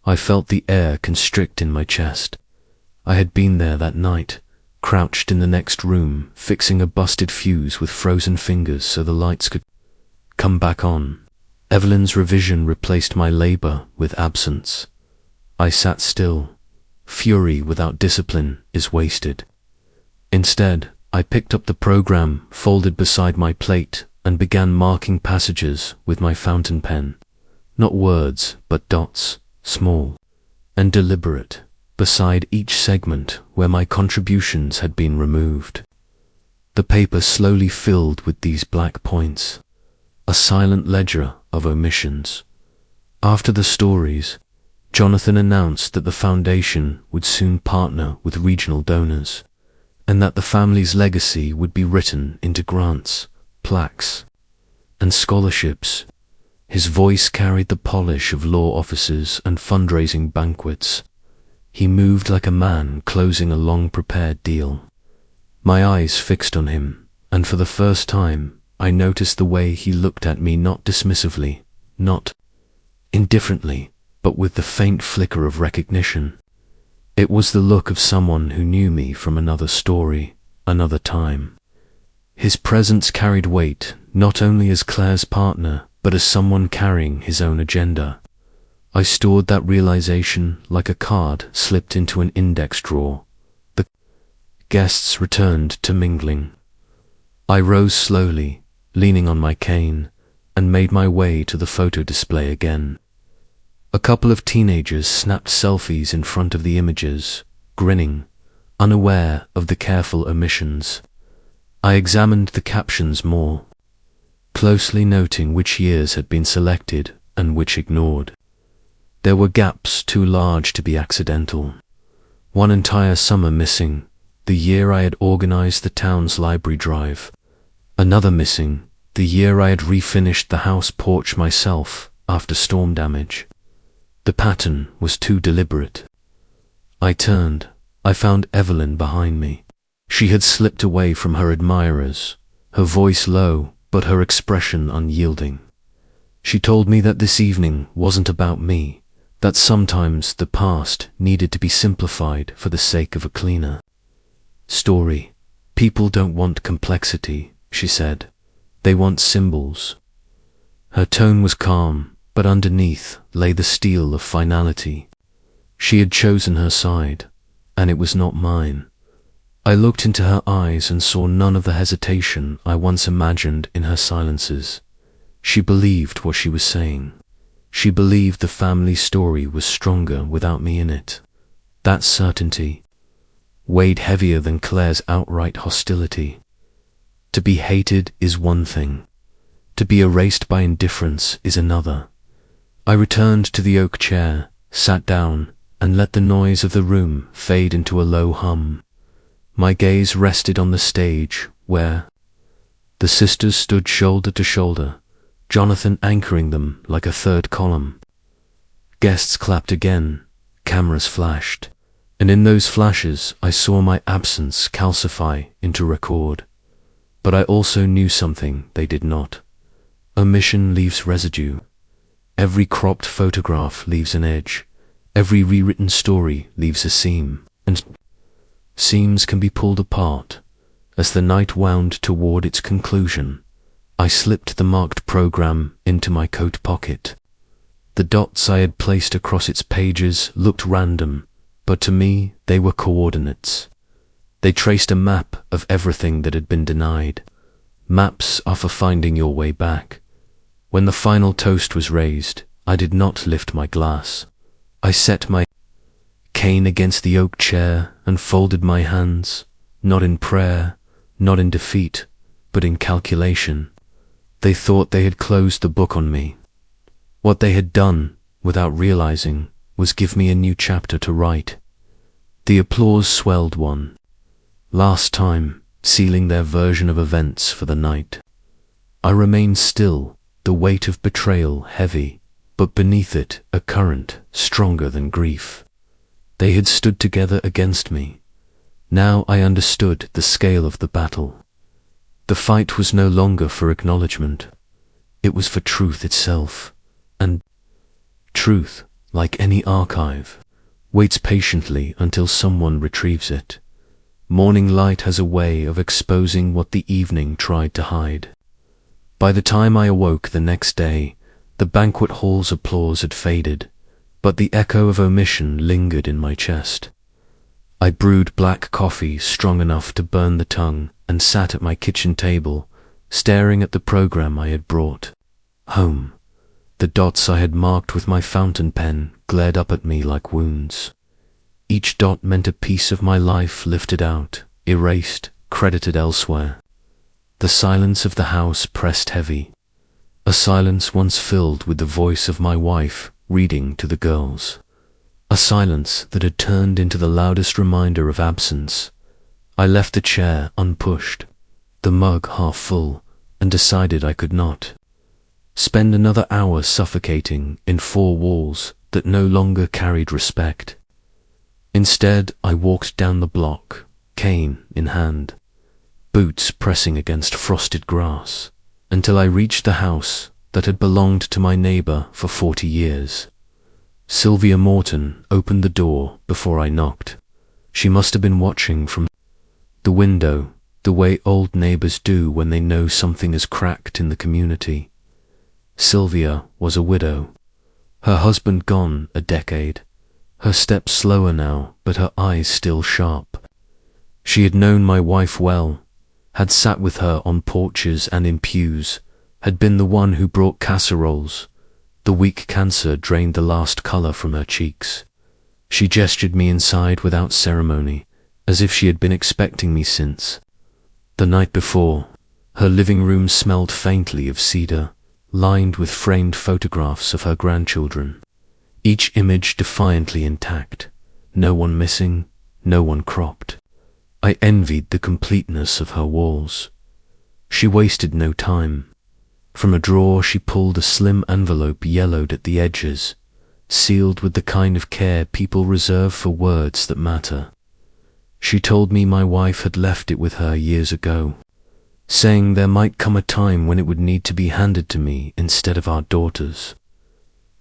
Speaker 1: I felt the air constrict in my chest. I had been there that night, crouched in the next room, fixing a busted fuse with frozen fingers so the lights could come back on. Evelyn's revision replaced my labor with absence. I sat still. Fury without discipline is wasted. Instead, I picked up the program folded beside my plate and began marking passages with my fountain pen. Not words, but dots, small and deliberate, beside each segment where my contributions had been removed. The paper slowly filled with these black points, a silent ledger of omissions. After the stories, Jonathan announced that the foundation would soon partner with regional donors, and that the family's legacy would be written into grants, plaques, and scholarships. His voice carried the polish of law offices and fundraising banquets. He moved like a man closing a long-prepared deal. My eyes fixed on him, and for the first time, I noticed the way he looked at me, not dismissively, not indifferently, but with the faint flicker of recognition. It was the look of someone who knew me from another story, another time. His presence carried weight, not only as Claire's partner, but as someone carrying his own agenda. I stored that realization like a card slipped into an index drawer, Guests returned to mingling. I rose slowly, leaning on my cane, and made my way to the photo display again. A couple of teenagers snapped selfies in front of the images, grinning, unaware of the careful omissions. I examined the captions more closely, noting which years had been selected and which ignored. There were gaps too large to be accidental. One entire summer missing, the year I had organized the town's library drive. Another missing, the year I had refinished the house porch myself after storm damage. The pattern was too deliberate. I turned. I found Evelyn behind me. She had slipped away from her admirers, her voice low, but her expression unyielding. She told me that this evening wasn't about me, that sometimes the past needed to be simplified for the sake of a cleaner story. People don't want complexity, she said. They want symbols. Her tone was calm, but underneath lay the steel of finality. She had chosen her side, and it was not mine. I looked into her eyes and saw none of the hesitation I once imagined in her silences. She believed what she was saying. She believed the family story was stronger without me in it. That certainty weighed heavier than Claire's outright hostility. To be hated is one thing. To be erased by indifference is another. I returned to the oak chair, sat down, and let the noise of the room fade into a low hum. My gaze rested on the stage where the sisters stood shoulder to shoulder, Jonathan anchoring them like a third column. Guests clapped again, cameras flashed, and in those flashes I saw my absence calcify into record. But I also knew something they did not. Omission leaves residue. Every cropped photograph leaves an edge. Every rewritten story leaves a seam, and seams can be pulled apart. As the night wound toward its conclusion, I slipped the marked program into my coat pocket. The dots I had placed across its pages looked random, but to me they were coordinates. They traced a map of everything that had been denied. Maps are for finding your way back. When the final toast was raised, I did not lift my glass. I set my cane against the oak chair and folded my hands, not in prayer, not in defeat, but in calculation. They thought they had closed the book on me. What they had done, without realizing, was give me a new chapter to write. The applause swelled one last time, sealing their version of events for the night. I remained still, the weight of betrayal heavy, but beneath it a current stronger than grief. They had stood together against me. Now I understood the scale of the battle. The fight was no longer for acknowledgement. It was for truth itself. And truth, like any archive, waits patiently until someone retrieves it. Morning light has a way of exposing what the evening tried to hide. By the time I awoke the next day, the banquet hall's applause had faded, but the echo of omission lingered in my chest. I brewed black coffee strong enough to burn the tongue and sat at my kitchen table, staring at the program I had brought home. The dots I had marked with my fountain pen glared up at me like wounds. Each dot meant a piece of my life lifted out, erased, credited elsewhere. The silence of the house pressed heavy, a silence once filled with the voice of my wife reading to the girls, a silence that had turned into the loudest reminder of absence. I left the chair unpushed, the mug half full, and decided I could not spend another hour suffocating in four walls that no longer carried respect. Instead, I walked down the block, cane in hand, boots pressing against frosted grass, until I reached the house that had belonged to my neighbor for 40 years. Sylvia Morton opened the door before I knocked. She must have been watching from the window, the way old neighbors do when they know something is cracked in the community. Sylvia was a widow, her husband gone a decade, her steps slower now, but her eyes still sharp. She had known my wife well, had sat with her on porches and in pews, had been the one who brought casseroles. The weak cancer drained the last color from her cheeks. She gestured me inside without ceremony, as if she had been expecting me since. The night before, her living room smelled faintly of cedar, lined with framed photographs of her grandchildren, each image defiantly intact, no one missing, no one cropped. I envied the completeness of her walls. She wasted no time. From a drawer she pulled a slim envelope yellowed at the edges, sealed with the kind of care people reserve for words that matter. She told me my wife had left it with her years ago, saying there might come a time when it would need to be handed to me instead of our daughters.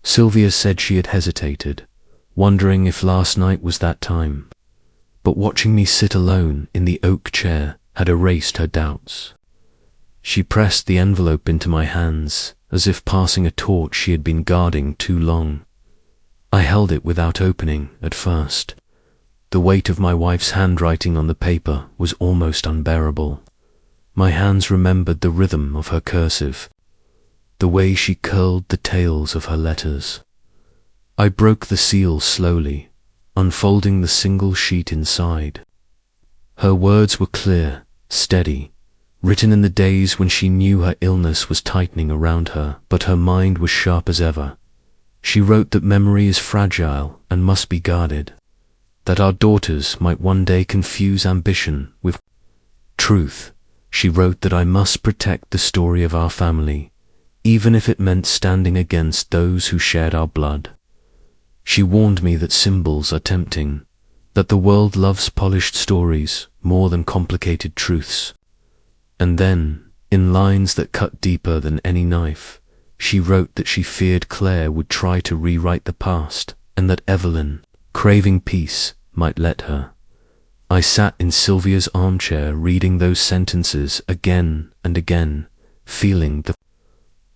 Speaker 1: Sylvia said she had hesitated, wondering if last night was that time, but watching me sit alone in the oak chair had erased her doubts. She pressed the envelope into my hands, as if passing a torch she had been guarding too long. I held it without opening at first. The weight of my wife's handwriting on the paper was almost unbearable. My hands remembered the rhythm of her cursive, the way she curled the tails of her letters. I broke the seal slowly, unfolding the single sheet inside. Her words were clear, steady, written in the days when she knew her illness was tightening around her, but her mind was sharp as ever. She wrote that memory is fragile and must be guarded, that our daughters might one day confuse ambition with truth. She wrote that I must protect the story of our family, even if it meant standing against those who shared our blood. She warned me that symbols are tempting, that the world loves polished stories more than complicated truths. And then, in lines that cut deeper than any knife, she wrote that she feared Claire would try to rewrite the past, and that Evelyn, craving peace, might let her. I sat in Sylvia's armchair reading those sentences again and again, feeling the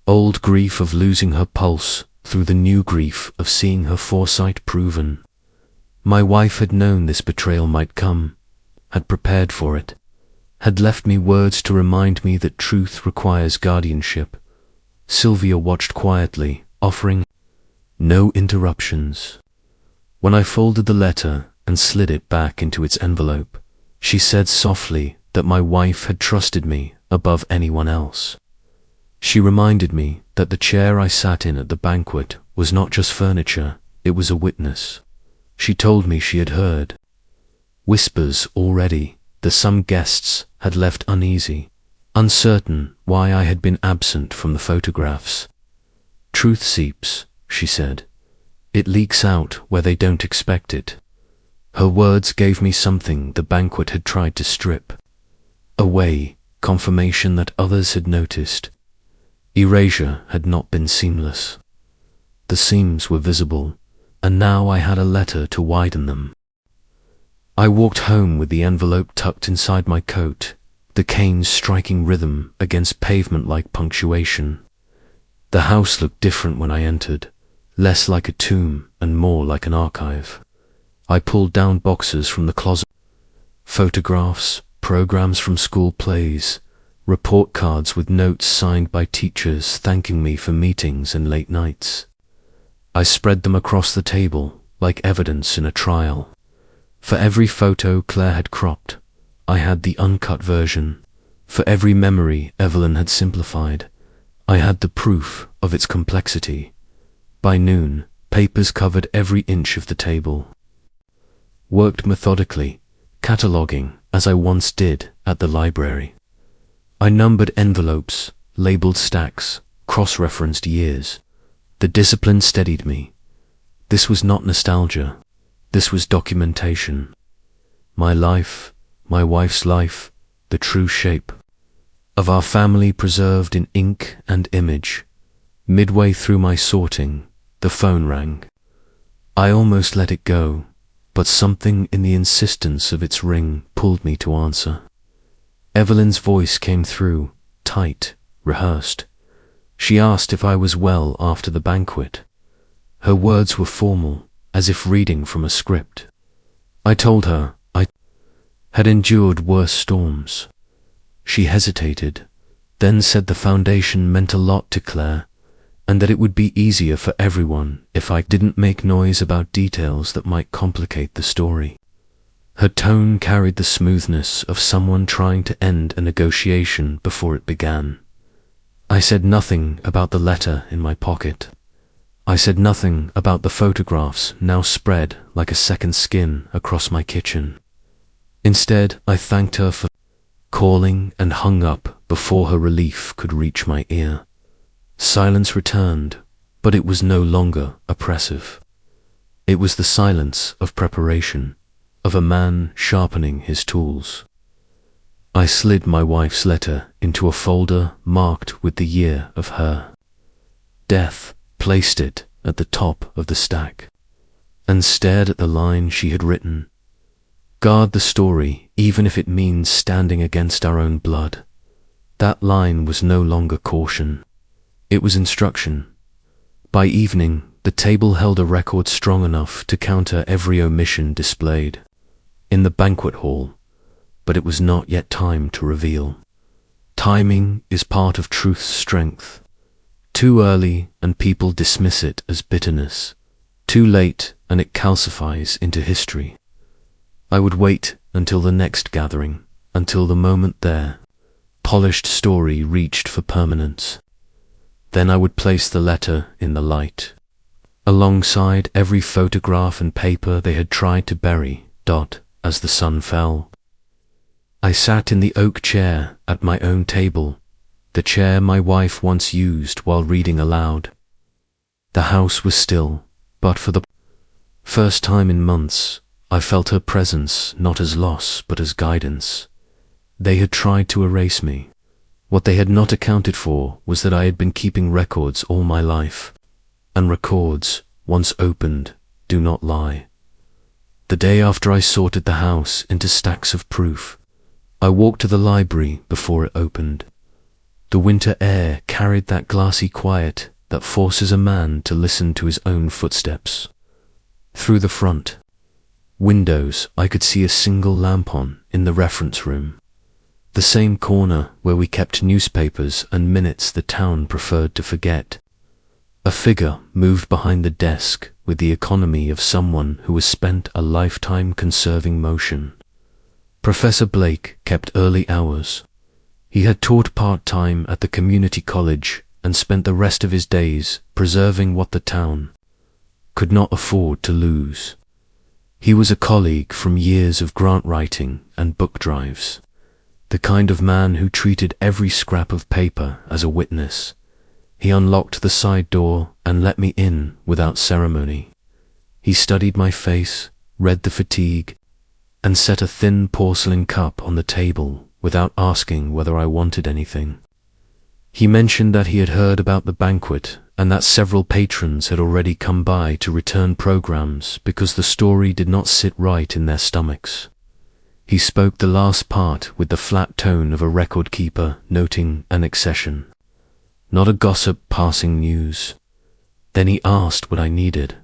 Speaker 1: old grief of losing her pulse through the new grief of seeing her foresight proven. My wife had known this betrayal might come, had prepared for it, had left me words to remind me that truth requires guardianship. Sylvia watched quietly, offering no interruptions. When I folded the letter and slid it back into its envelope, she said softly that my wife had trusted me above anyone else. She reminded me that the chair I sat in at the banquet was not just furniture, it was a witness. She told me she had heard whispers already, that some guests had left uneasy, uncertain why I had been absent from the photographs. Truth seeps, she said. It leaks out where they don't expect it. Her words gave me something the banquet had tried to strip away, confirmation that others had noticed. Erasure had not been seamless. The seams were visible, and now I had a letter to widen them. I walked home with the envelope tucked inside my coat, the canes striking rhythm against pavement-like punctuation. The house looked different when I entered, less like a tomb and more like an archive. I pulled down boxes from the closet, photographs, programs from school plays, report cards with notes signed by teachers thanking me for meetings and late nights. I spread them across the table like evidence in a trial. For every photo Claire had cropped, I had the uncut version. For every memory Evelyn had simplified, I had the proof of its complexity. By noon, papers covered every inch of the table. Worked methodically, cataloguing as I once did at the library. I numbered envelopes, labeled stacks, cross-referenced years. The discipline steadied me. This was not nostalgia. This was documentation. My life, my wife's life, the true shape of our family preserved in ink and image. Midway through my sorting, the phone rang. I almost let it go, but something in the insistence of its ring pulled me to answer. Evelyn's voice came through, tight, rehearsed. She asked if I was well after the banquet. Her words were formal, as if reading from a script. I told her had endured worse storms. She hesitated, then said the foundation meant a lot to Claire, and that it would be easier for everyone if I didn't make noise about details that might complicate the story. Her tone carried the smoothness of someone trying to end a negotiation before it began. I said nothing about the letter in my pocket. I said nothing about the photographs now spread like a second skin across my kitchen. Instead, I thanked her for calling and hung up before her relief could reach my ear. Silence returned, but it was no longer oppressive. It was the silence of preparation, of a man sharpening his tools. I slid my wife's letter into a folder marked with the year of her death, placed it at the top of the stack, and stared at the line she had written. Guard the story, even if it means standing against our own blood. That line was no longer caution. It was instruction. By evening, the table held a record strong enough to counter every omission displayed in the banquet hall, but it was not yet time to reveal. Timing is part of truth's strength. Too early and people dismiss it as bitterness. Too late and it calcifies into history. I would wait until the next gathering, until the moment their polished story reached for permanence. Then I would place the letter in the light, alongside every photograph and paper they had tried to bury, as the sun fell. I sat in the oak chair at my own table, the chair my wife once used while reading aloud. The house was still, but for the first time in months, I felt her presence not as loss but as guidance. They had tried to erase me. What they had not accounted for was that I had been keeping records all my life, and records, once opened, do not lie. The day after I sorted the house into stacks of proof, I walked to the library before it opened. The winter air carried that glassy quiet that forces a man to listen to his own footsteps. Through the front windows, I could see a single lamp on in the reference room, the same corner where we kept newspapers and minutes the town preferred to forget. A figure moved behind the desk with the economy of someone who has spent a lifetime conserving motion. Professor Blake kept early hours. He had taught part-time at the community college and spent the rest of his days preserving what the town could not afford to lose. He was a colleague from years of grant writing and book drives, the kind of man who treated every scrap of paper as a witness. He unlocked the side door and let me in without ceremony. He studied my face, read the fatigue, and set a thin porcelain cup on the table without asking whether I wanted anything. He mentioned that he had heard about the banquet and that several patrons had already come by to return programs because the story did not sit right in their stomachs. He spoke the last part with the flat tone of a record keeper noting an accession, not a gossip passing news. Then he asked what I needed.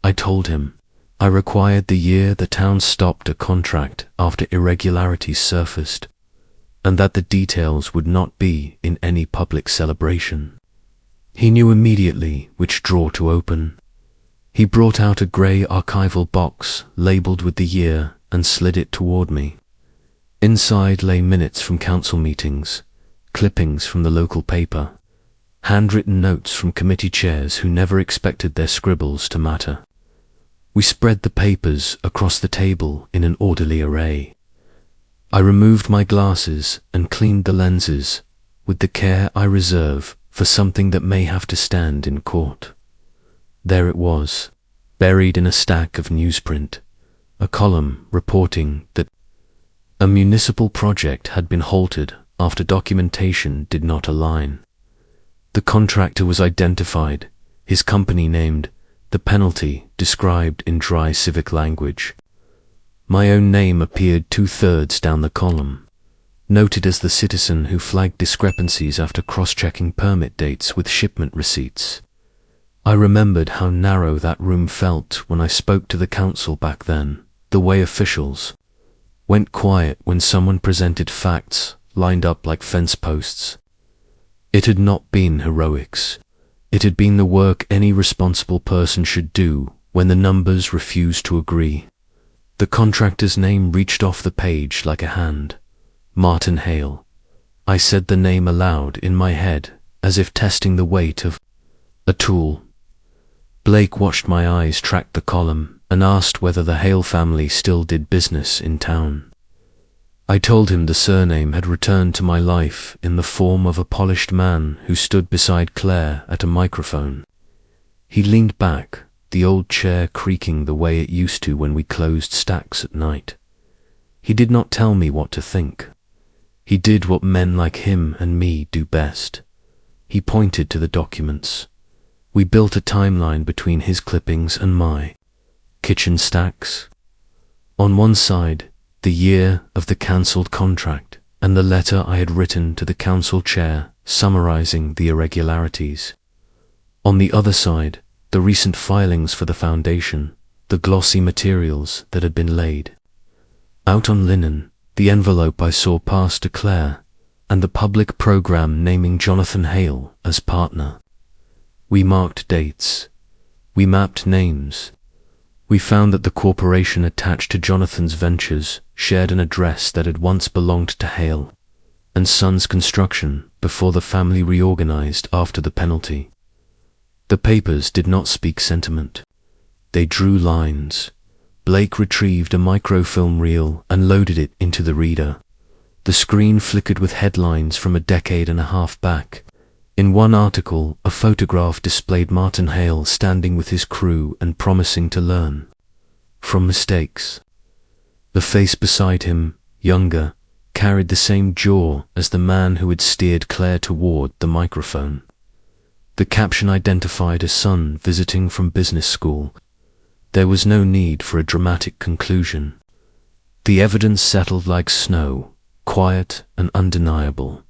Speaker 1: I told him I required the year the town stopped a contract after irregularities surfaced, and that the details would not be in any public celebration. He knew immediately which drawer to open. He brought out a grey archival box labelled with the year and slid it toward me. Inside lay minutes from council meetings, clippings from the local paper, handwritten notes from committee chairs who never expected their scribbles to matter. We spread the papers across the table in an orderly array. I removed my glasses and cleaned the lenses with the care I reserve for something that may have to stand in court. There it was, buried in a stack of newsprint, a column reporting that a municipal project had been halted after documentation did not align. The contractor was identified, his company named, the penalty described in dry civic language. My own name appeared 2/3 down the column, noted as the citizen who flagged discrepancies after cross-checking permit dates with shipment receipts. I remembered how narrow that room felt when I spoke to the council back then, the way officials, went quiet when someone presented facts lined up like fence posts. It had not been heroics. It had been the work any responsible person should do when the numbers refused to agree. The contractor's name reached off the page like a hand. Martin Hale. I said the name aloud in my head, as if testing the weight of a tool. Blake watched my eyes track the column and asked whether the Hale family still did business in town. I told him the surname had returned to my life in the form of a polished man who stood beside Claire at a microphone. He leaned back, the old chair creaking the way it used to when we closed stacks at night. He did not tell me what to think. He did what men like him and me do best. He pointed to the documents. We built a timeline between his clippings and my kitchen stacks. On one side, the year of the cancelled contract and the letter I had written to the council chair summarizing the irregularities. On the other side, the recent filings for the foundation, the glossy materials that had been laid. Out on linen, the envelope I saw pass to Claire, and the public program naming Jonathan Hale as partner. We marked dates. We mapped names. We found that the corporation attached to Jonathan's ventures shared an address that had once belonged to Hale and Sons Construction before the family reorganized after the penalty. The papers did not speak sentiment. They drew lines. Blake retrieved a microfilm reel and loaded it into the reader. The screen flickered with headlines from a decade and a half back. In one article, a photograph displayed Martin Hale standing with his crew and promising to learn from mistakes. The face beside him, younger, carried the same jaw as the man who had steered Claire toward the microphone. The caption identified a son visiting from business school. There was no need for a dramatic conclusion. The evidence settled like snow, quiet and undeniable.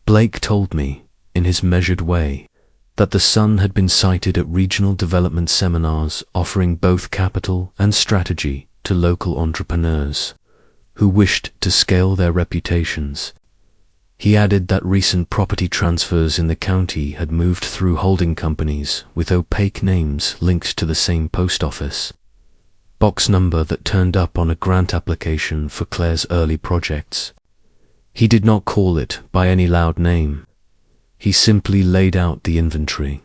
Speaker 1: Blake told me, in his measured way, that the son had been cited at regional development seminars offering both capital and strategy to local entrepreneurs who wished to scale their reputations. He added that recent property transfers in the county had moved through holding companies with opaque names linked to the same post office box number that turned up on a grant application for Claire's early projects. He did not call it by any loud name. He simply laid out the inventory.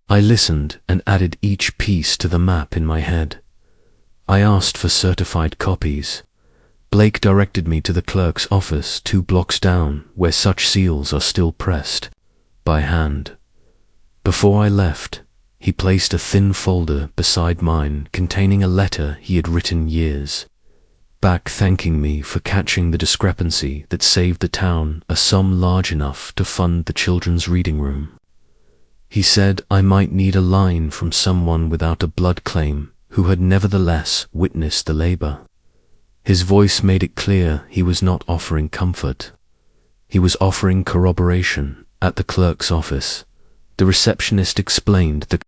Speaker 1: I listened and added each piece to the map in my head. I asked for certified copies. Blake directed me to the clerk's office 2 blocks down, where such seals are still pressed, by hand. Before I left, he placed a thin folder beside mine containing a letter he had written years back thanking me for catching the discrepancy that saved the town a sum large enough to fund the children's reading room. He said I might need a line from someone without a blood claim who had nevertheless witnessed the labor. His voice made it clear he was not offering comfort. He was offering corroboration. At the clerk's office, the receptionist explained the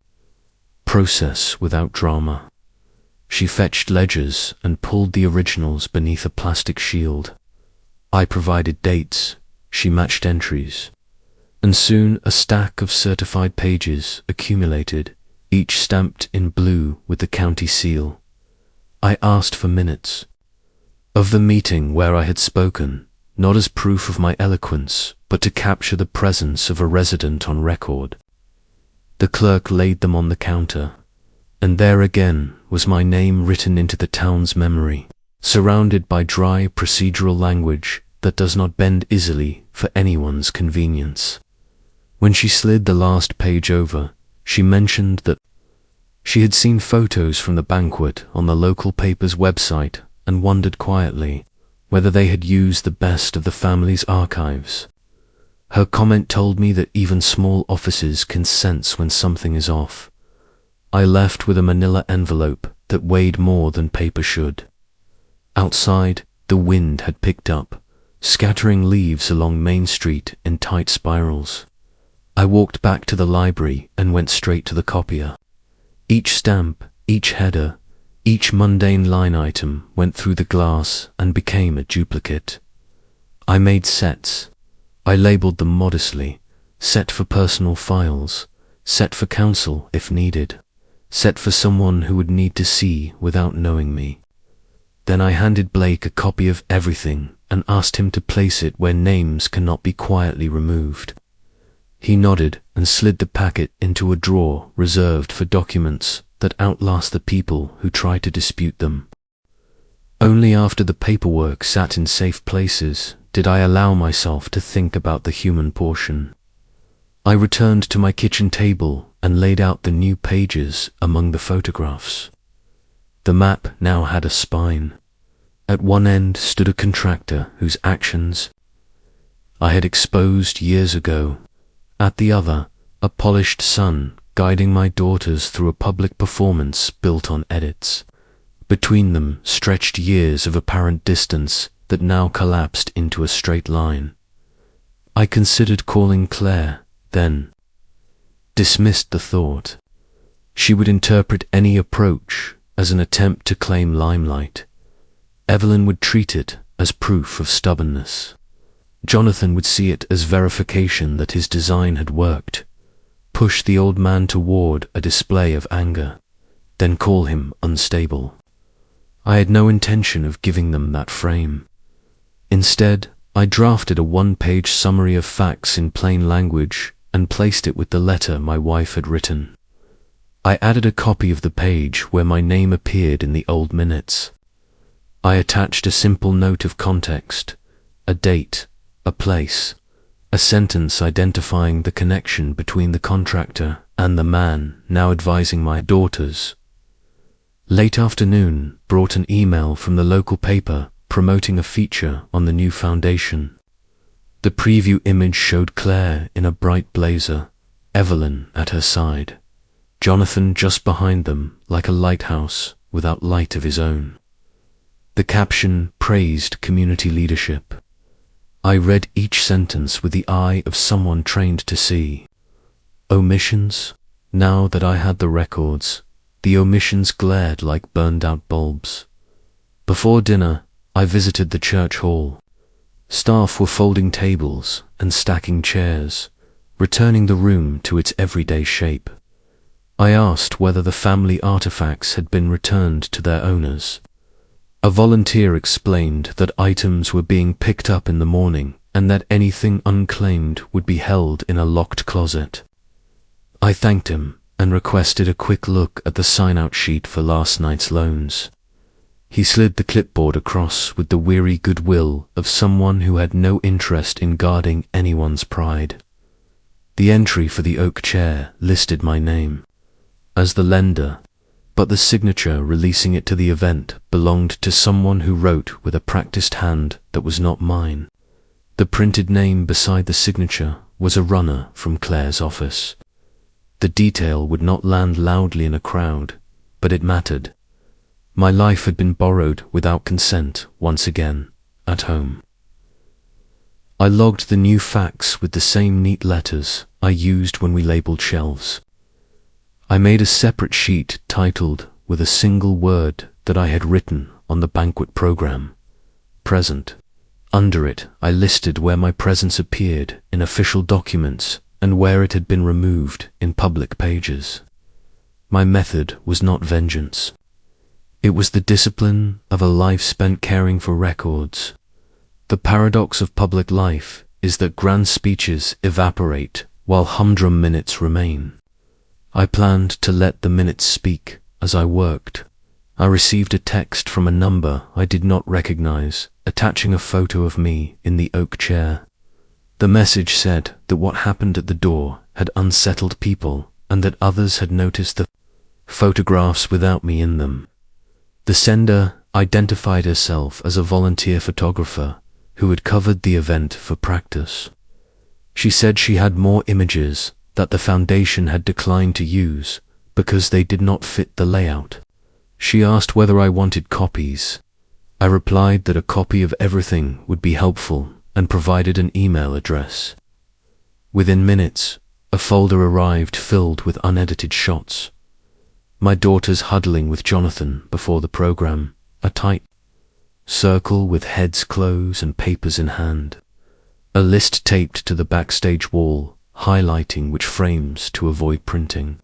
Speaker 1: process without drama. She fetched ledgers and pulled the originals beneath a plastic shield. I provided dates, she matched entries, and soon a stack of certified pages accumulated, each stamped in blue with the county seal. I asked for minutes of the meeting where I had spoken, not as proof of my eloquence, but to capture the presence of a resident on record. The clerk laid them on the counter, and there again was my name written into the town's memory, surrounded by dry procedural language that does not bend easily for anyone's convenience. When she slid the last page over, she mentioned that she had seen photos from the banquet on the local paper's website and wondered quietly whether they had used the best of the family's archives. Her comment told me that even small offices can sense when something is off. I left with a manila envelope that weighed more than paper should. Outside, the wind had picked up, scattering leaves along Main Street in tight spirals. I walked back to the library and went straight to the copier. Each stamp, each header, Each mundane line item went through the glass and became a duplicate. I made sets. I labeled them modestly. Set for personal files, set for counsel if needed, set for someone who would need to see without knowing me. Then I handed Blake a copy of everything and asked him to place it where names cannot be quietly removed. He nodded and slid the packet into a drawer reserved for documents that outlast the people who try to dispute them. Only after the paperwork sat in safe places did I allow myself to think about the human portion. I returned to my kitchen table and laid out the new pages among the photographs. The map now had a spine. At one end stood a contractor whose actions I had exposed years ago. At the other, a polished son guiding my daughters through a public performance built on edits. Between them stretched years of apparent distance that now collapsed into a straight line. I considered calling Claire, then dismissed the thought. She would interpret any approach as an attempt to claim limelight. Evelyn would treat it as proof of stubbornness. Jonathan would see it as verification that his design had worked, push the old man toward a display of anger, then call him unstable. I had no intention of giving them that frame. Instead, I drafted a one-page summary of facts in plain language and placed it with the letter my wife had written. I added a copy of the page where my name appeared in the old minutes. I attached a simple note of context, a date, a place, a sentence identifying the connection between the contractor and the man now advising my daughters. Late afternoon brought an email from the local paper promoting a feature on the new foundation. The preview image showed Claire in a bright blazer, Evelyn at her side, Jonathan just behind them like a lighthouse without light of his own. The caption praised community leadership. I read each sentence with the eye of someone trained to see. Omissions? Now that I had the records, the omissions glared like burned-out bulbs. Before dinner, I visited the church hall. Staff were folding tables and stacking chairs, returning the room to its everyday shape. I asked whether the family artifacts had been returned to their owners. A volunteer explained that items were being picked up in the morning and that anything unclaimed would be held in a locked closet. I thanked him and requested a quick look at the sign-out sheet for last night's loans. He slid the clipboard across with the weary goodwill of someone who had no interest in guarding anyone's pride. The entry for the oak chair listed my name as the lender, but the signature releasing it to the event belonged to someone who wrote with a practiced hand that was not mine. The printed name beside the signature was a runner from Claire's office. The detail would not land loudly in a crowd, but it mattered. My life had been borrowed without consent once again, at home. I logged the new facts with the same neat letters I used when we labeled shelves. I made a separate sheet titled with a single word that I had written on the banquet program, present. Under it, I listed where my presence appeared in official documents and where it had been removed in public pages. My method was not vengeance. It was the discipline of a life spent caring for records. The paradox of public life is that grand speeches evaporate while humdrum minutes remain. I planned to let the minutes speak as I worked. I received a text from a number I did not recognize, attaching a photo of me in the oak chair. The message said that what happened at the door had unsettled people and that others had noticed the photographs without me in them. The sender identified herself as a volunteer photographer who had covered the event for practice. She said she had more images that the foundation had declined to use because they did not fit the layout. She asked whether I wanted copies. I replied that a copy of everything would be helpful and provided an email address. Within minutes, a folder arrived filled with unedited shots. My daughters huddling with Jonathan before the program, a tight circle with heads close and papers in hand. A list taped to the backstage wall, highlighting which frames to avoid printing.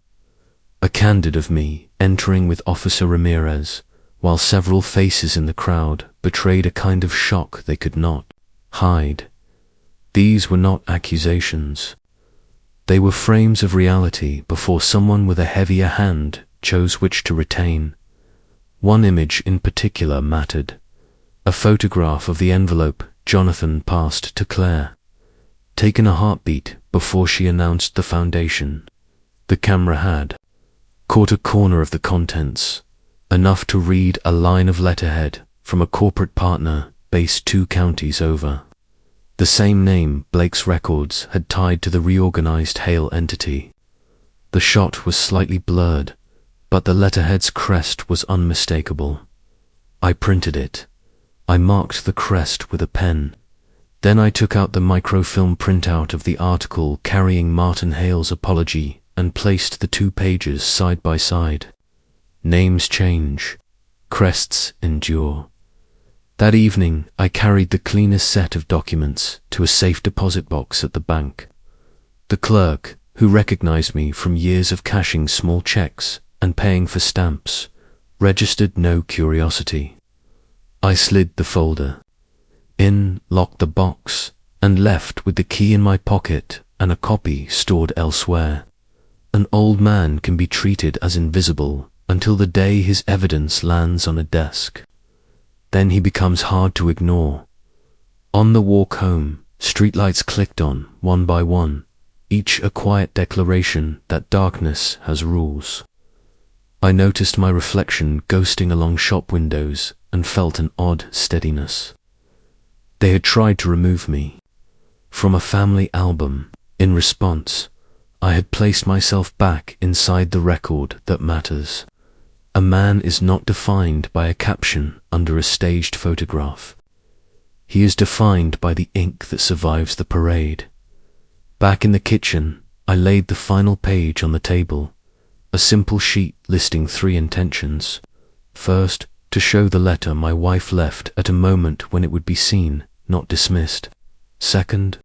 Speaker 1: A candid of me entering with Officer Ramirez, while several faces in the crowd betrayed a kind of shock they could not hide. These were not accusations. They were frames of reality before someone with a heavier hand chose which to retain. One image in particular mattered. A photograph of the envelope Jonathan passed to Claire, taken a heartbeat before she announced the foundation. The camera had caught a corner of the contents, enough to read a line of letterhead from a corporate partner based 2 counties over. The same name Blake's records had tied to the reorganized Hale entity. The shot was slightly blurred, but the letterhead's crest was unmistakable. I printed it. I marked the crest with a pen. Then I took out the microfilm printout of the article carrying Martin Hale's apology and placed the 2 pages side by side. Names change, crests endure. That evening, I carried the cleanest set of documents to a safe deposit box at the bank. The clerk, who recognized me from years of cashing small checks and paying for stamps, registered no curiosity. I slid the folder in, locked the box, and left with the key in my pocket and a copy stored elsewhere. An old man can be treated as invisible until the day his evidence lands on a desk. Then he becomes hard to ignore. On the walk home, streetlights clicked on, one by one, each a quiet declaration that darkness has rules. I noticed my reflection ghosting along shop windows and felt an odd steadiness. They had tried to remove me from a family album. In response, I had placed myself back inside the record that matters. A man is not defined by a caption under a staged photograph. He is defined by the ink that survives the parade. Back in the kitchen, I laid the final page on the table, a simple sheet listing 3 intentions. First, to show the letter my wife left at a moment when it would be seen, not dismissed. Second,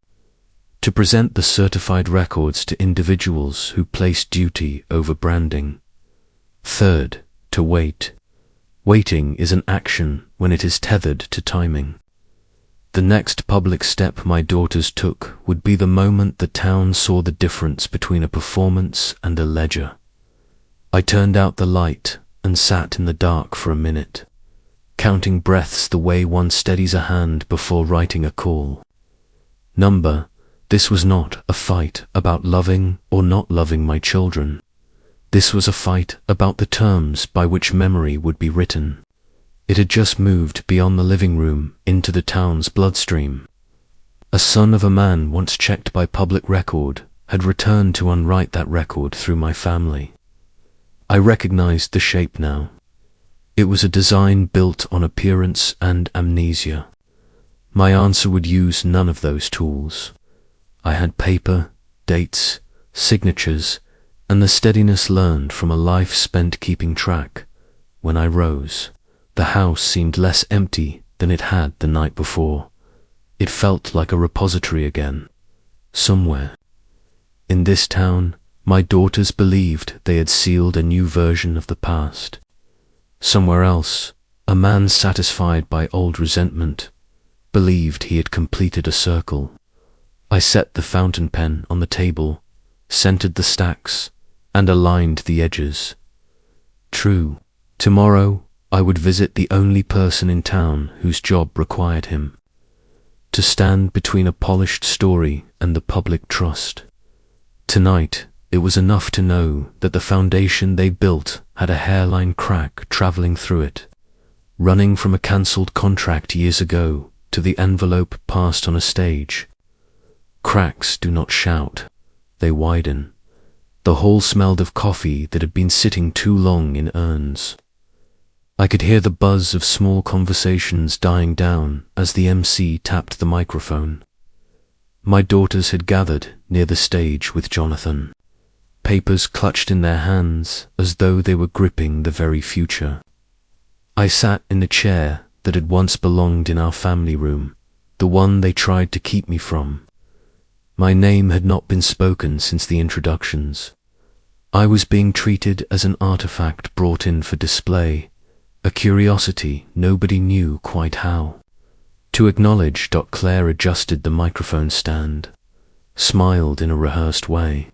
Speaker 1: to present the certified records to individuals who place duty over branding. Third, to wait. Waiting is an action when it is tethered to timing. The next public step my daughters took would be the moment the town saw the difference between a performance and a ledger. I turned out the light and sat in the dark for a minute, counting breaths the way one steadies a hand before writing a call. This was not a fight about loving or not loving my children. This was a fight about the terms by which memory would be written. It had just moved beyond the living room into the town's bloodstream. A son of a man once checked by public record had returned to unwrite that record through my family. I recognized the shape now. It was a design built on appearance and amnesia. My answer would use none of those tools. I had paper, dates, signatures, and the steadiness learned from a life spent keeping track. When I rose, the house seemed less empty than it had the night before. It felt like a repository again. Somewhere in this town, my daughters believed they had sealed a new version of the past. Somewhere else, a man satisfied by old resentment believed he had completed a circle. I set the fountain pen on the table, centered the stacks, and aligned the edges. True, tomorrow I would visit the only person in town whose job required him to stand between a polished story and the public trust. Tonight, it was enough to know that the foundation they built had a hairline crack traveling through it, running from a cancelled contract years ago to the envelope passed on a stage. Cracks do not shout, they widen. The hall smelled of coffee that had been sitting too long in urns. I could hear the buzz of small conversations dying down as the MC tapped the microphone. My daughters had gathered near the stage with Jonathan. papers clutched in their hands as though they were gripping the very future. I sat in the chair that had once belonged in our family room, the one they tried to keep me from. My name had not been spoken since the introductions. I was being treated as an artifact brought in for display, a curiosity nobody knew quite how. To acknowledge, Claire adjusted the microphone stand, smiled in a rehearsed way,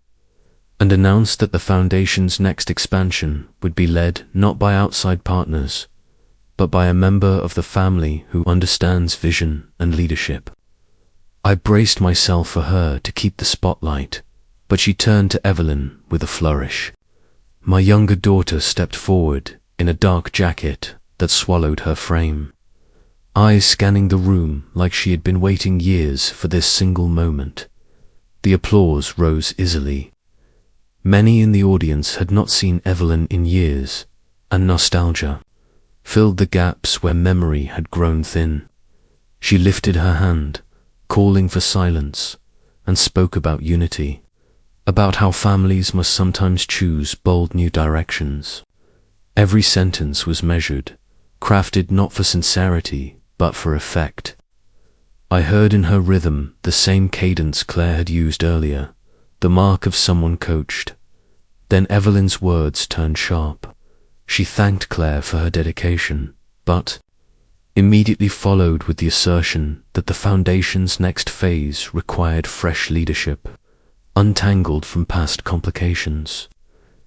Speaker 1: and announced that the Foundation's next expansion would be led not by outside partners, but by a member of the family who understands vision and leadership. I braced myself for her to keep the spotlight, but she turned to Evelyn with a flourish. My younger daughter stepped forward in a dark jacket that swallowed her frame, eyes scanning the room like she had been waiting years for this single moment. The applause rose easily. Many in the audience had not seen Evelyn in years, and nostalgia filled the gaps where memory had grown thin. She lifted her hand, calling for silence, and spoke about unity, about how families must sometimes choose bold new directions. Every sentence was measured, crafted not for sincerity, but for effect. I heard in her rhythm the same cadence Claire had used earlier, the mark of someone coached. Then Evelyn's words turned sharp. She thanked Claire for her dedication, but immediately followed with the assertion that the Foundation's next phase required fresh leadership, untangled from past complications.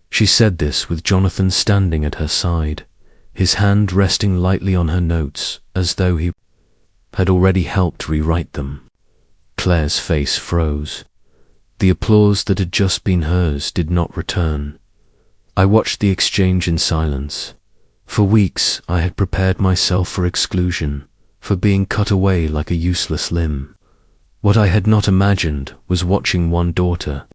Speaker 1: She said this with Jonathan standing at her side, his hand resting lightly on her notes as though he had already helped rewrite them. Claire's face froze. The applause that had just been hers did not return. I watched the exchange in silence. For weeks I had prepared myself for exclusion, for being cut away like a useless limb. What I had not imagined was watching one daughter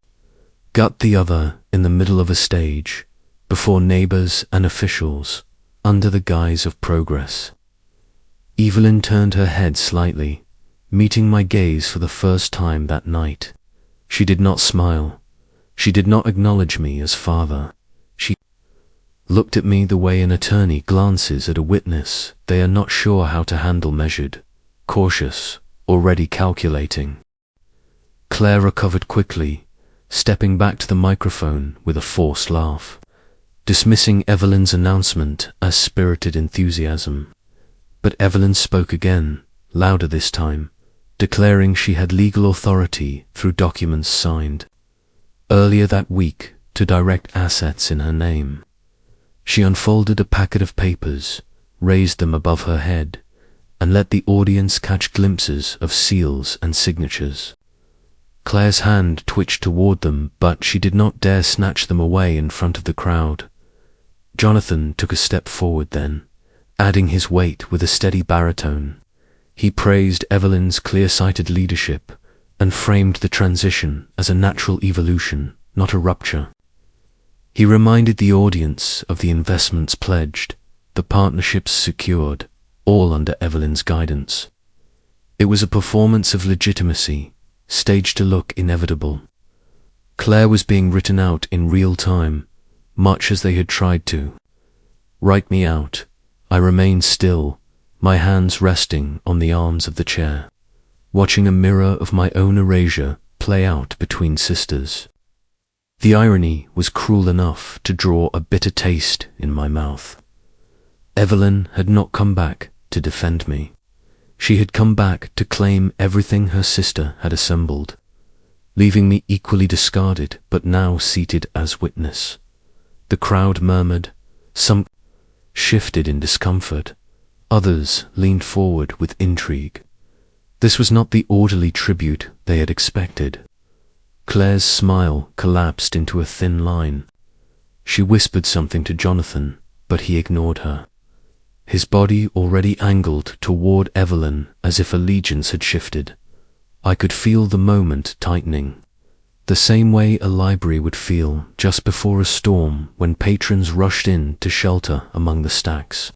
Speaker 1: gut the other in the middle of a stage, before neighbors and officials, under the guise of progress. Evelyn turned her head slightly, meeting my gaze for the first time that night. She did not smile. She did not acknowledge me as father. She looked at me the way an attorney glances at a witness they are not sure how to handle, measured, cautious, already calculating. Claire recovered quickly, stepping back to the microphone with a forced laugh, dismissing Evelyn's announcement as spirited enthusiasm. But Evelyn spoke again, louder this time, declaring she had legal authority through documents signed earlier that week to direct assets in her name. She unfolded a packet of papers, raised them above her head, and let the audience catch glimpses of seals and signatures. Claire's hand twitched toward them, but she did not dare snatch them away in front of the crowd. Jonathan took a step forward then, adding his weight with a steady baritone. He praised Evelyn's clear-sighted leadership and framed the transition as a natural evolution, not a rupture. He reminded the audience of the investments pledged, the partnerships secured, all under Evelyn's guidance. It was a performance of legitimacy, staged to look inevitable. Claire was being written out in real time, much as they had tried to. Write me out. I remained still, my hands resting on the arms of the chair, watching a mirror of my own erasure play out between sisters. The irony was cruel enough to draw a bitter taste in my mouth. Evelyn had not come back to defend me. She had come back to claim everything her sister had assembled, leaving me equally discarded but now seated as witness. The crowd murmured, some shifted in discomfort, others leaned forward with intrigue. This was not the orderly tribute they had expected. Claire's smile collapsed into a thin line. She whispered something to Jonathan, but he ignored her. His body already angled toward Evelyn as if allegiance had shifted. I could feel the moment tightening, the same way a library would feel just before a storm when patrons rushed in to shelter among the stacks.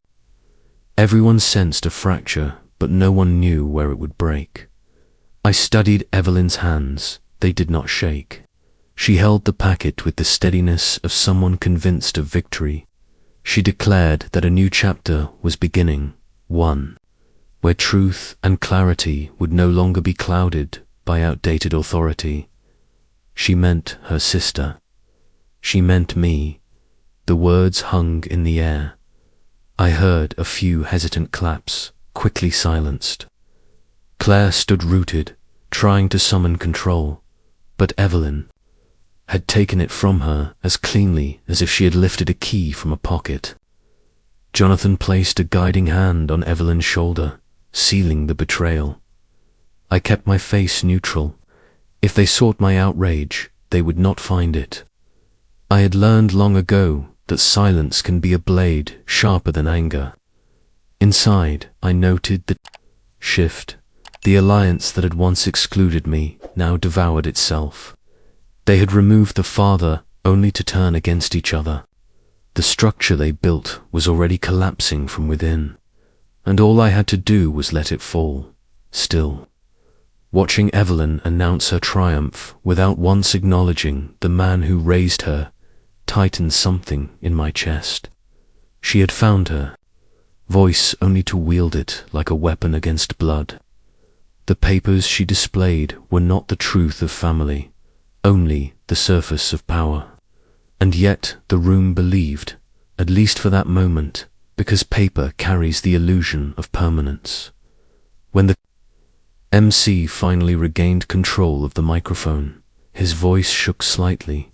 Speaker 1: Everyone sensed a fracture, but no one knew where it would break. I studied Evelyn's hands. They did not shake. She held the packet with the steadiness of someone convinced of victory. She declared that a new chapter was beginning, one where truth and clarity would no longer be clouded by outdated authority. She meant her sister. She meant me. The words hung in the air. I heard a few hesitant claps, quickly silenced. Claire stood rooted, trying to summon control, but Evelyn had taken it from her as cleanly as if she had lifted a key from a pocket. Jonathan placed a guiding hand on Evelyn's shoulder, sealing the betrayal. I kept my face neutral. If they sought my outrage, they would not find it. I had learned long ago that silence can be a blade sharper than anger. Inside, I noted the shift. The alliance that had once excluded me now devoured itself. They had removed the father only to turn against each other. The structure they built was already collapsing from within, and all I had to do was let it fall, still. Watching Evelyn announce her triumph without once acknowledging the man who raised her tightened something in my chest. She had found her voice only to wield it like a weapon against blood. The papers she displayed were not the truth of family, only the surface of power. And yet the room believed, at least for that moment, because paper carries the illusion of permanence. When the MC finally regained control of the microphone, his voice shook slightly.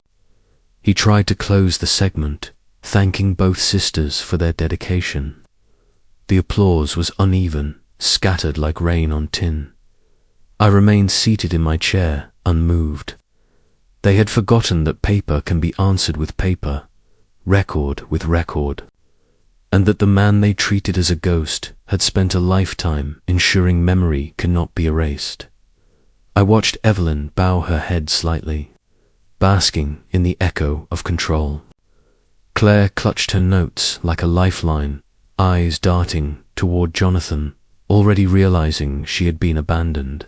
Speaker 1: He tried to close the segment, thanking both sisters for their dedication. The applause was uneven, scattered like rain on tin. I remained seated in my chair, unmoved. They had forgotten that paper can be answered with paper, record with record, and that the man they treated as a ghost had spent a lifetime ensuring memory cannot be erased. I watched Evelyn bow her head slightly, basking in the echo of control. Claire clutched her notes like a lifeline, eyes darting toward Jonathan, already realizing she had been abandoned.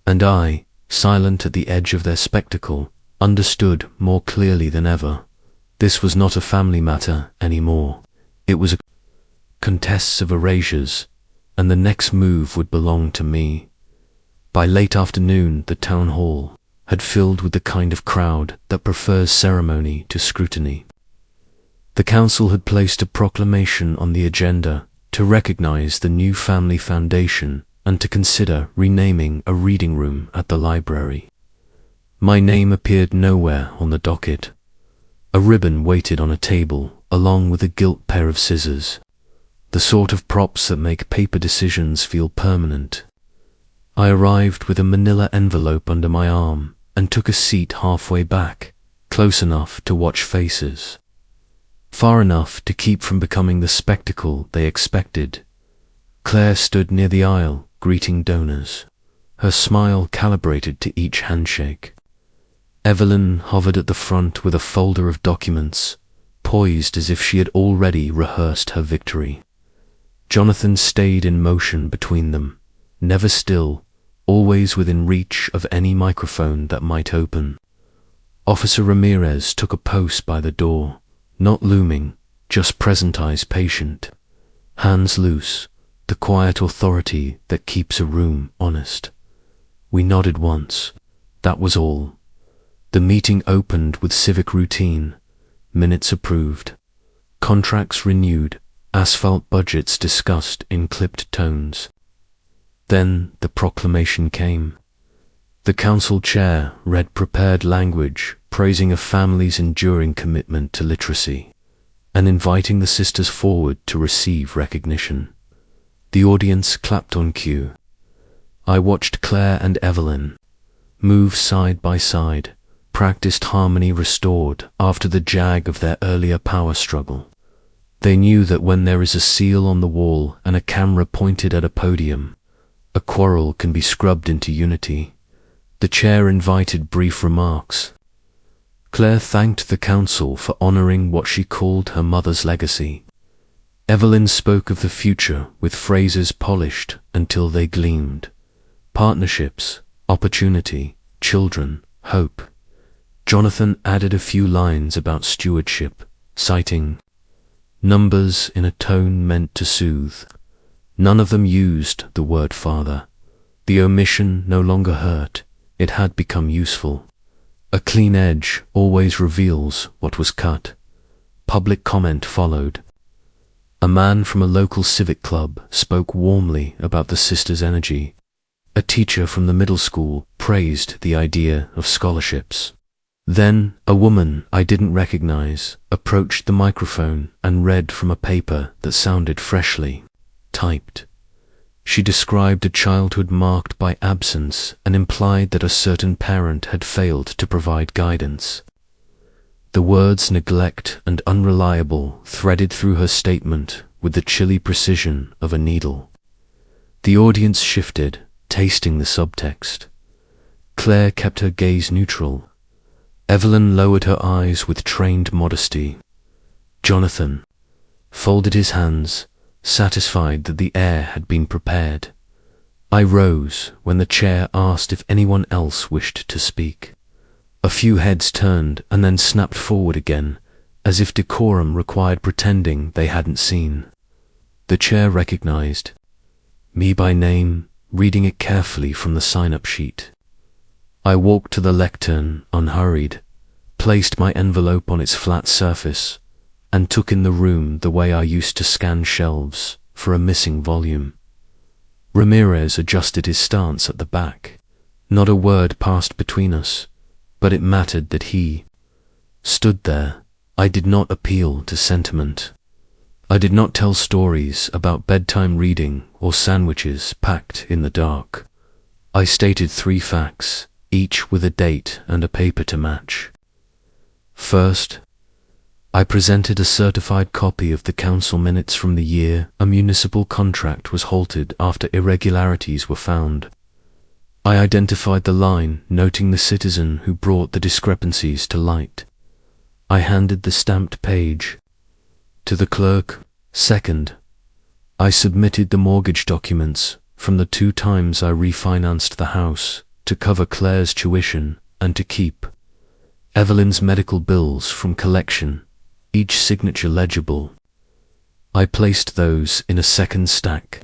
Speaker 1: And I, silent at the edge of their spectacle, understood more clearly than ever. This was not a family matter anymore. It was a contest of erasures, and the next move would belong to me. By late afternoon, the town hall had filled with the kind of crowd that prefers ceremony to scrutiny. The council had placed a proclamation on the agenda to recognize the new family foundation and to consider renaming a reading room at the library. My name appeared nowhere on the docket. A ribbon waited on a table, along with a gilt pair of scissors, the sort of props that make paper decisions feel permanent. I arrived with a manila envelope under my arm and took a seat halfway back, close enough to watch faces, far enough to keep from becoming the spectacle they expected. Claire stood near the aisle, greeting donors, her smile calibrated to each handshake. Evelyn hovered at the front with a folder of documents, poised as if she had already rehearsed her victory. Jonathan stayed in motion between them, never still, always within reach of any microphone that might open. Officer Ramirez took a post by the door, not looming, just present-eyes patient, hands loose, the quiet authority that keeps a room honest. We nodded once. That was all. The meeting opened with civic routine, minutes approved, contracts renewed, asphalt budgets discussed in clipped tones. Then the proclamation came. The council chair read prepared language praising a family's enduring commitment to literacy and inviting the sisters forward to receive recognition. The audience clapped on cue. I watched Claire and Evelyn move side by side, practiced harmony restored after the jag of their earlier power struggle. They knew that when there is a seal on the wall and a camera pointed at a podium, a quarrel can be scrubbed into unity. The chair invited brief remarks. Claire thanked the council for honoring what she called her mother's legacy. Evelyn spoke of the future with phrases polished until they gleamed. Partnerships, opportunity, children, hope. Jonathan added a few lines about stewardship, citing numbers in a tone meant to soothe. None of them used the word father. The omission no longer hurt, it had become useful. A clean edge always reveals what was cut. Public comment followed. A man from a local civic club spoke warmly about the sisters' energy. A teacher from the middle school praised the idea of scholarships. Then a woman I didn't recognize approached the microphone and read from a paper that sounded freshly typed. She described a childhood marked by absence and implied that a certain parent had failed to provide guidance. The words neglect and unreliable threaded through her statement with the chilly precision of a needle. The audience shifted, tasting the subtext. Claire kept her gaze neutral. Evelyn lowered her eyes with trained modesty. Jonathan folded his hands, satisfied that the air had been prepared. I rose when the chair asked if anyone else wished to speak. A few heads turned and then snapped forward again, as if decorum required pretending they hadn't seen. The chair recognized me by name, reading it carefully from the sign-up sheet. I walked to the lectern, unhurried, placed my envelope on its flat surface, and took in the room the way I used to scan shelves for a missing volume. Ramirez adjusted his stance at the back. Not a word passed between us, but it mattered that he stood there. I did not appeal to sentiment. I did not tell stories about bedtime reading or sandwiches packed in the dark. I stated 3 facts, each with a date and a paper to match. First, I presented a certified copy of the council minutes from the year a municipal contract was halted after irregularities were found. I identified the line, noting the citizen who brought the discrepancies to light. I handed the stamped page to the clerk. Second, I submitted the mortgage documents from the 2 times I refinanced the house to cover Claire's tuition and to keep Evelyn's medical bills from collection, each signature legible. I placed those in a second stack.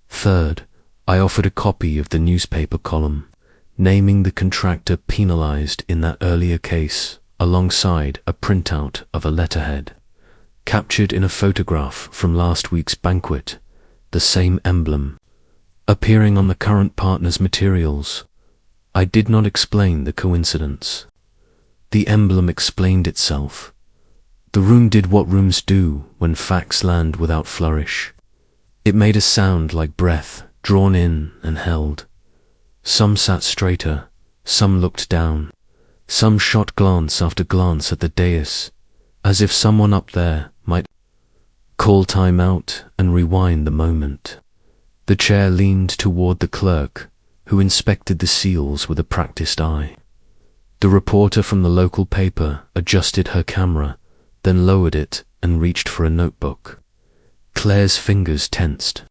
Speaker 1: Third, I offered a copy of the newspaper column, naming the contractor penalized in that earlier case, alongside a printout of a letterhead. Captured in a photograph from last week's banquet, the same emblem, appearing on the current partner's materials. I did not explain the coincidence. The emblem explained itself. The room did what rooms do when facts land without flourish. It made a sound like breath, drawn in and held. Some sat straighter, some looked down, some shot glance after glance at the dais, as if someone up there might call time out and rewind the moment. The chair leaned toward the clerk, who inspected the seals with a practiced eye. The reporter from the local paper adjusted her camera, then lowered it and reached for a notebook. Claire's fingers tensed.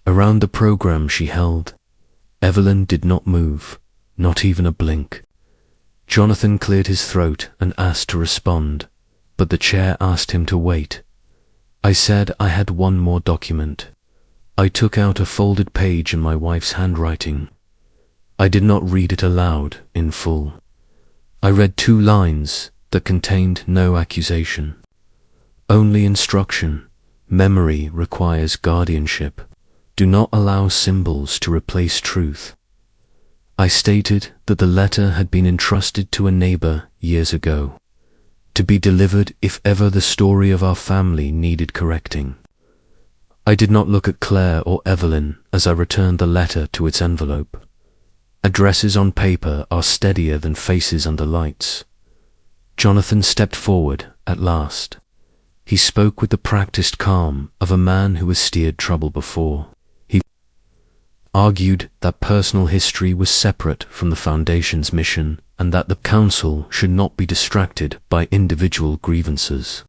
Speaker 1: Around the program she held, Evelyn did not move, not even a blink. Jonathan cleared his throat and asked to respond, but the chair asked him to wait. I said I had one more document. I took out a folded page in my wife's handwriting. I did not read it aloud in full. I read 2 lines that contained no accusation, only instruction. Memory requires guardianship. Do not allow symbols to replace truth. I stated that the letter had been entrusted to a neighbor years ago, to be delivered if ever the story of our family needed correcting. I did not look at Claire or Evelyn as I returned the letter to its envelope. Addresses on paper are steadier than faces under lights. Jonathan stepped forward at last. He spoke with the practiced calm of a man who has steered trouble before. He argued that personal history was separate from the Foundation's mission and that the Council should not be distracted by individual grievances.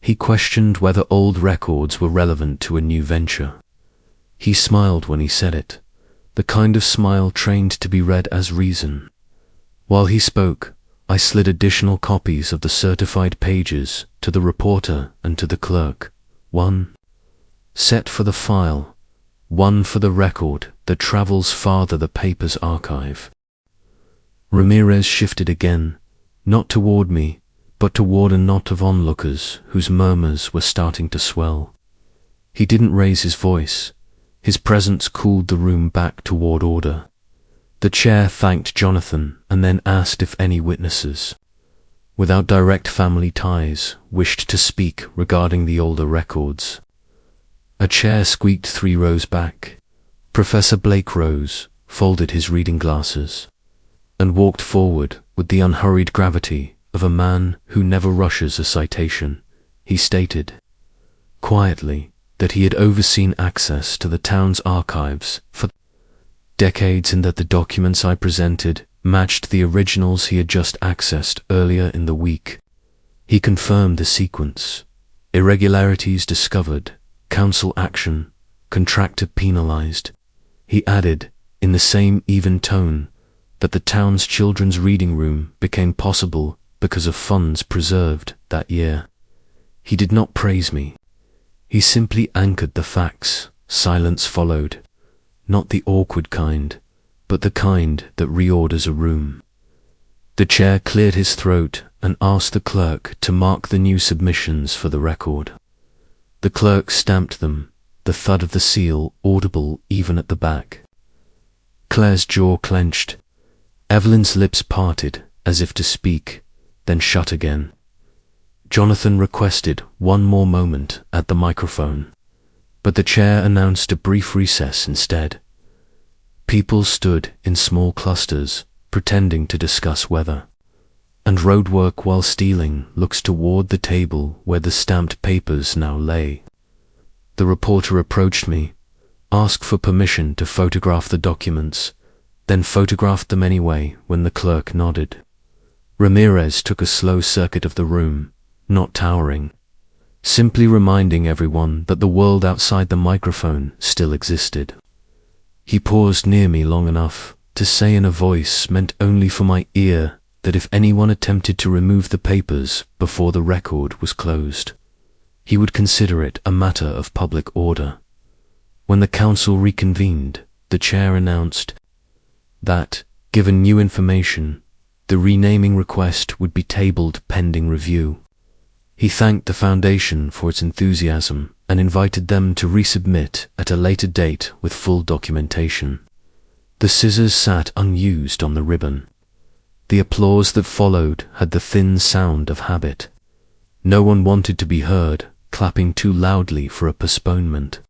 Speaker 1: He questioned whether old records were relevant to a new venture. He smiled when he said it, the kind of smile trained to be read as reason. While he spoke, I slid additional copies of the certified pages to the reporter and to the clerk. One set for the file, one for the record that travels farther the paper's archive. Ramirez shifted again, not toward me, but toward a knot of onlookers whose murmurs were starting to swell. He didn't raise his voice. His presence cooled the room back toward order. The chair thanked Jonathan and then asked if any witnesses, without direct family ties, wished to speak regarding the older records. A chair squeaked 3 rows back. Professor Blake rose, folded his reading glasses, and walked forward with the unhurried gravity of a man who never rushes a citation. He stated, quietly, that he had overseen access to the town's archives for decades and that the documents I presented matched the originals he had just accessed earlier in the week. He confirmed the sequence: irregularities discovered, council action, contractor penalized. He added, in the same even tone, that the town's children's reading room became possible because of funds preserved that year. He did not praise me. He simply anchored the facts. Silence followed. Not the awkward kind, but the kind that reorders a room. The chair cleared his throat and asked the clerk to mark the new submissions for the record. The clerk stamped them, the thud of the seal audible even at the back. Claire's jaw clenched. Evelyn's lips parted as if to speak, then shut again. Jonathan requested one more moment at the microphone, but the chair announced a brief recess instead. People stood in small clusters, pretending to discuss weather, and roadwork while stealing looks toward the table where the stamped papers now lay. The reporter approached me, asked for permission to photograph the documents, then photographed them anyway when the clerk nodded. Ramirez took a slow circuit of the room, not towering, simply reminding everyone that the world outside the microphone still existed. He paused near me long enough to say in a voice meant only for my ear that if anyone attempted to remove the papers before the record was closed, he would consider it a matter of public order. When the council reconvened, the chair announced that, given new information, the renaming request would be tabled pending review. He thanked the Foundation for its enthusiasm and invited them to resubmit at a later date with full documentation. The scissors sat unused on the ribbon. The applause that followed had the thin sound of habit. No one wanted to be heard, clapping too loudly for a postponement.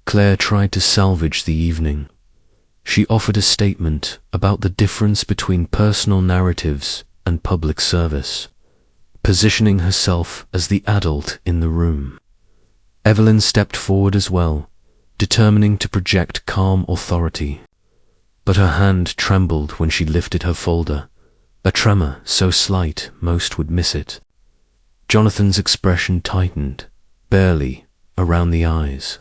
Speaker 1: Claire tried to salvage the evening. She offered a statement about the difference between personal narratives and public service, positioning herself as the adult in the room. Evelyn stepped forward as well, determining to project calm authority. But her hand trembled when she lifted her folder, a tremor so slight most would miss it. Jonathan's expression tightened, barely, around the eyes.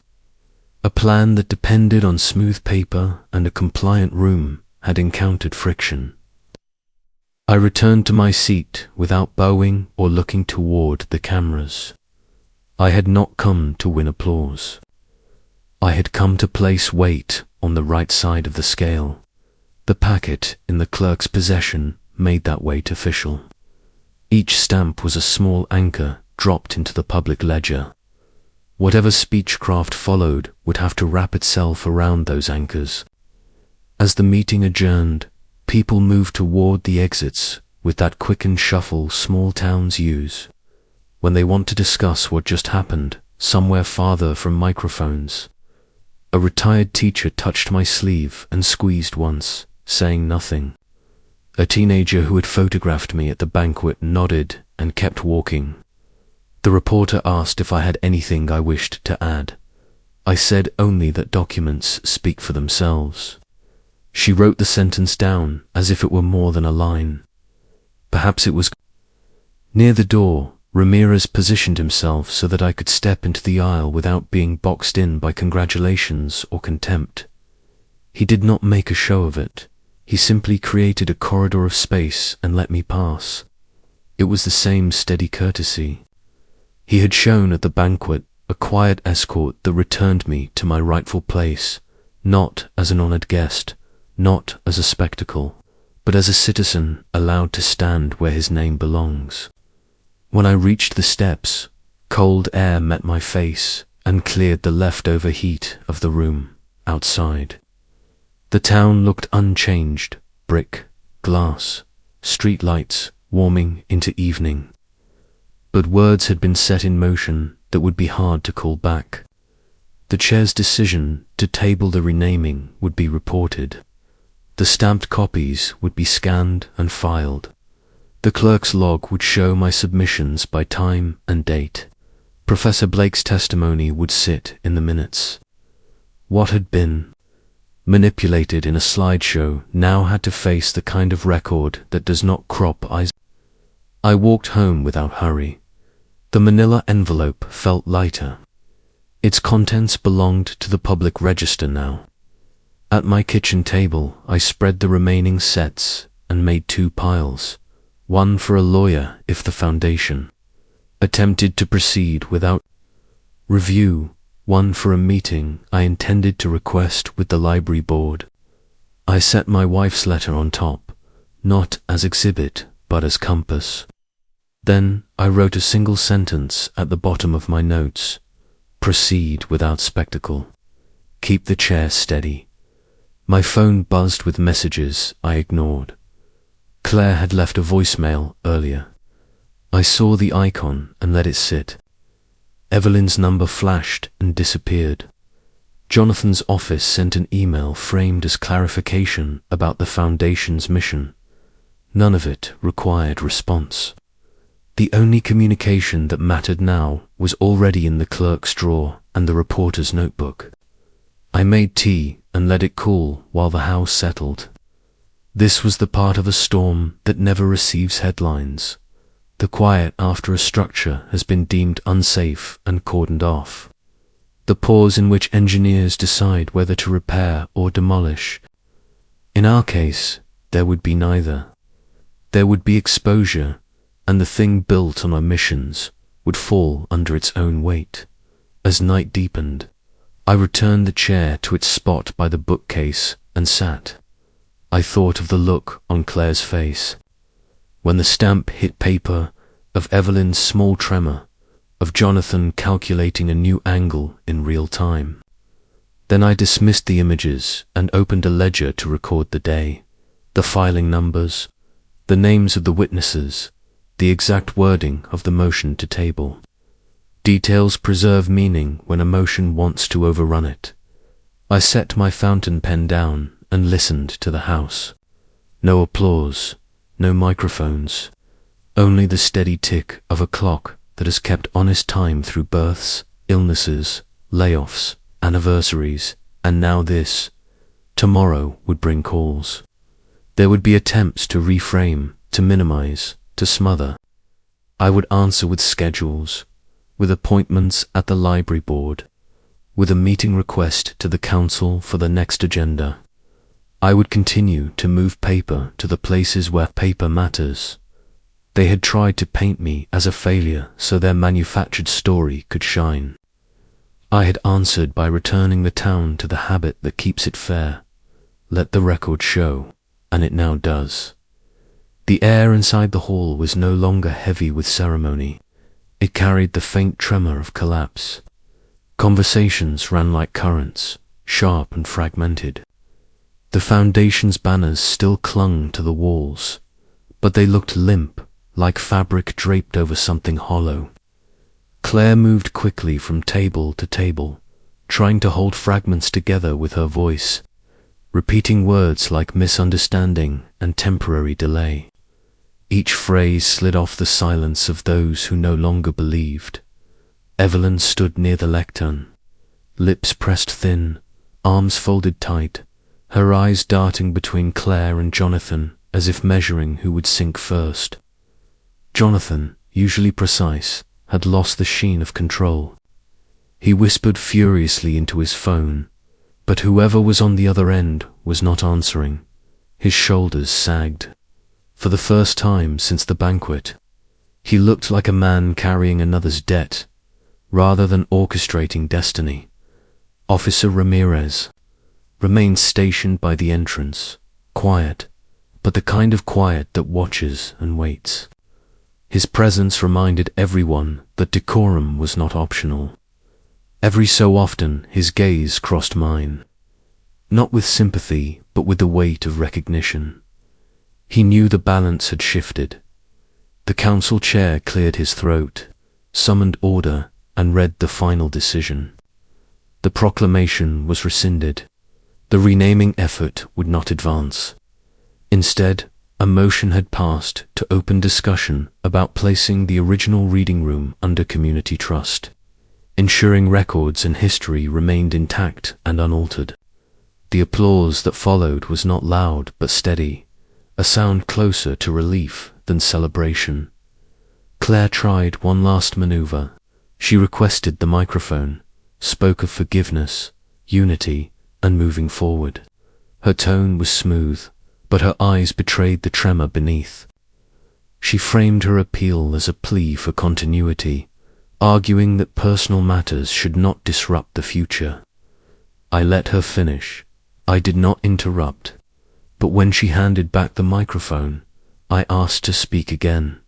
Speaker 1: A plan that depended on smooth paper and a compliant room had encountered friction. I returned to my seat without bowing or looking toward the cameras. I had not come to win applause. I had come to place weight on the right side of the scale. The packet in the clerk's possession made that weight official. Each stamp was a small anchor dropped into the public ledger. Whatever speechcraft followed would have to wrap itself around those anchors. As the meeting adjourned, people moved toward the exits with that quickened shuffle small towns use when they want to discuss what just happened somewhere farther from microphones. A retired teacher touched my sleeve and squeezed once, saying nothing. A teenager who had photographed me at the banquet nodded and kept walking. The reporter asked if I had anything I wished to add. I said only that documents speak for themselves. She wrote the sentence down as if it were more than a line. Perhaps it was. Near the door, Ramirez positioned himself so that I could step into the aisle without being boxed in by congratulations or contempt. He did not make a show of it, He simply created a corridor of space and let me pass. It was the same steady courtesy. He had shown at the banquet a quiet escort that returned me to my rightful place, not as an honored guest, not as a spectacle, but as a citizen allowed to stand where his name belongs. When I reached the steps, cold air met my face and cleared the leftover heat of the room outside. The town looked unchanged, brick, glass, street lights warming into evening. But words had been set in motion that would be hard to call back. The chair's decision to table the renaming would be reported. The stamped copies would be scanned and filed. The clerk's log would show my submissions by time and date. Professor Blake's testimony would sit in the minutes. What had been manipulated in a slideshow now had to face the kind of record that does not crop eyes. I walked home without hurry. The manila envelope felt lighter. Its contents belonged to the public register now. At my kitchen table, I spread the remaining sets and made 2 piles, one for a lawyer if the foundation attempted to proceed without review, one for a meeting I intended to request with the library board. I set my wife's letter on top, not as exhibit, but as compass. Then I wrote a single sentence at the bottom of my notes: proceed without spectacle. Keep the chair steady. My phone buzzed with messages I ignored. Claire had left a voicemail earlier. I saw the icon and let it sit. Evelyn's number flashed and disappeared. Jonathan's office sent an email framed as clarification about the Foundation's mission. None of it required response. The only communication that mattered now was already in the clerk's drawer and the reporter's notebook. I made tea and let it cool while the house settled. This was the part of a storm that never receives headlines. The quiet after a structure has been deemed unsafe and cordoned off. The pause in which engineers decide whether to repair or demolish. In our case, there would be neither. There would be exposure, and the thing built on our missions would fall under its own weight. As night deepened, I returned the chair to its spot by the bookcase and sat. I thought of the look on Claire's face when the stamp hit paper, of Evelyn's small tremor, of Jonathan calculating a new angle in real time. Then I dismissed the images and opened a ledger to record the day, the filing numbers, the names of the witnesses, the exact wording of the motion to table. Details preserve meaning when a motion wants to overrun it. I set my fountain pen down and listened to the house. No applause, no microphones, only the steady tick of a clock that has kept honest time through births, illnesses, layoffs, anniversaries, and now this. Tomorrow would bring calls. There would be attempts to reframe, to minimize, to smother. I would answer with schedules, with appointments at the library board, with a meeting request to the council for the next agenda. I would continue to move paper to the places where paper matters. They had tried to paint me as a failure so their manufactured story could shine. I had answered by returning the town to the habit that keeps it fair. Let the record show, and it now does. The air inside the hall was no longer heavy with ceremony. It carried the faint tremor of collapse. Conversations ran like currents, sharp and fragmented. The Foundation's banners still clung to the walls, but they looked limp, like fabric draped over something hollow. Claire moved quickly from table to table, trying to hold fragments together with her voice, repeating words like misunderstanding and temporary delay. Each phrase slid off the silence of those who no longer believed. Evelyn stood near the lectern, lips pressed thin, arms folded tight, her eyes darting between Claire and Jonathan as if measuring who would sink first. Jonathan, usually precise, had lost the sheen of control. He whispered furiously into his phone, but whoever was on the other end was not answering. His shoulders sagged. For the first time since the banquet, he looked like a man carrying another's debt, rather than orchestrating destiny. Officer Ramirez remained stationed by the entrance, quiet, but the kind of quiet that watches and waits. His presence reminded everyone that decorum was not optional. Every so often his gaze crossed mine, not with sympathy, but with the weight of recognition. He knew the balance had shifted. The council chair cleared his throat, summoned order, and read the final decision. The proclamation was rescinded. The renaming effort would not advance. Instead, a motion had passed to open discussion about placing the original reading room under community trust, ensuring records and history remained intact and unaltered. The applause that followed was not loud but steady, a sound closer to relief than celebration. Claire tried one last maneuver. She requested the microphone, spoke of forgiveness, unity, and moving forward. Her tone was smooth, but her eyes betrayed the tremor beneath. She framed her appeal as a plea for continuity, arguing that personal matters should not disrupt the future. I let her finish. I did not interrupt. But when she handed back the microphone, I asked to speak again.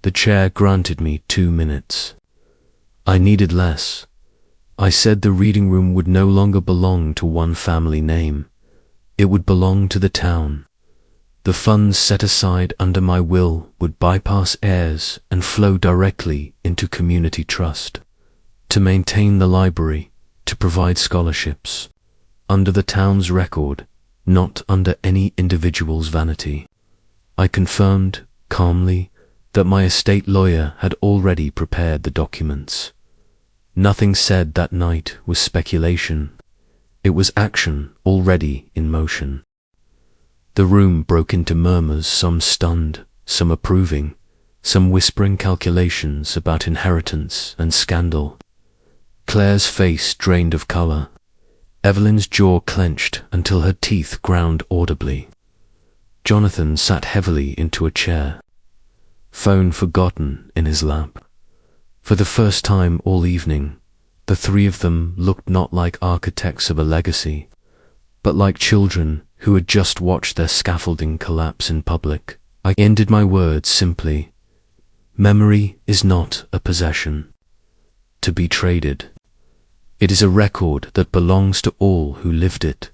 Speaker 1: The chair granted me 2 minutes. I needed less. I said the reading room would no longer belong to one family name. It would belong to the town. The funds set aside under my will would bypass heirs and flow directly into community trust, to maintain the library, to provide scholarships, under the town's record, not under any individual's vanity. I confirmed, calmly, that my estate lawyer had already prepared the documents. Nothing said that night was speculation. It was action already in motion. The room broke into murmurs, some stunned, some approving, some whispering calculations about inheritance and scandal. Claire's face drained of color. Evelyn's jaw clenched until her teeth ground audibly. Jonathan sat heavily into a chair, phone forgotten in his lap. For the first time all evening, the three of them looked not like architects of a legacy, but like children who had just watched their scaffolding collapse in public. I ended my words simply. Memory is not a possession to be traded. It is a record that belongs to all who lived it.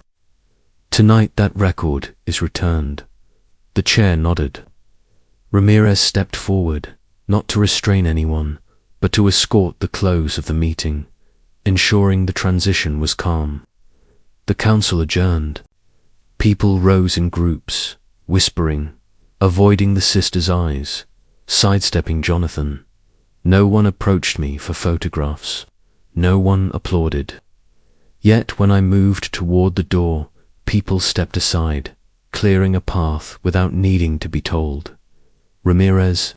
Speaker 1: Tonight that record is returned. The chair nodded. Ramirez stepped forward, not to restrain anyone, but to escort the close of the meeting, ensuring the transition was calm. The council adjourned. People rose in groups, whispering, avoiding the sisters' eyes, sidestepping Jonathan. No one approached me for photographs. No one applauded. Yet when I moved toward the door, people stepped aside, clearing a path without needing to be told. Ramirez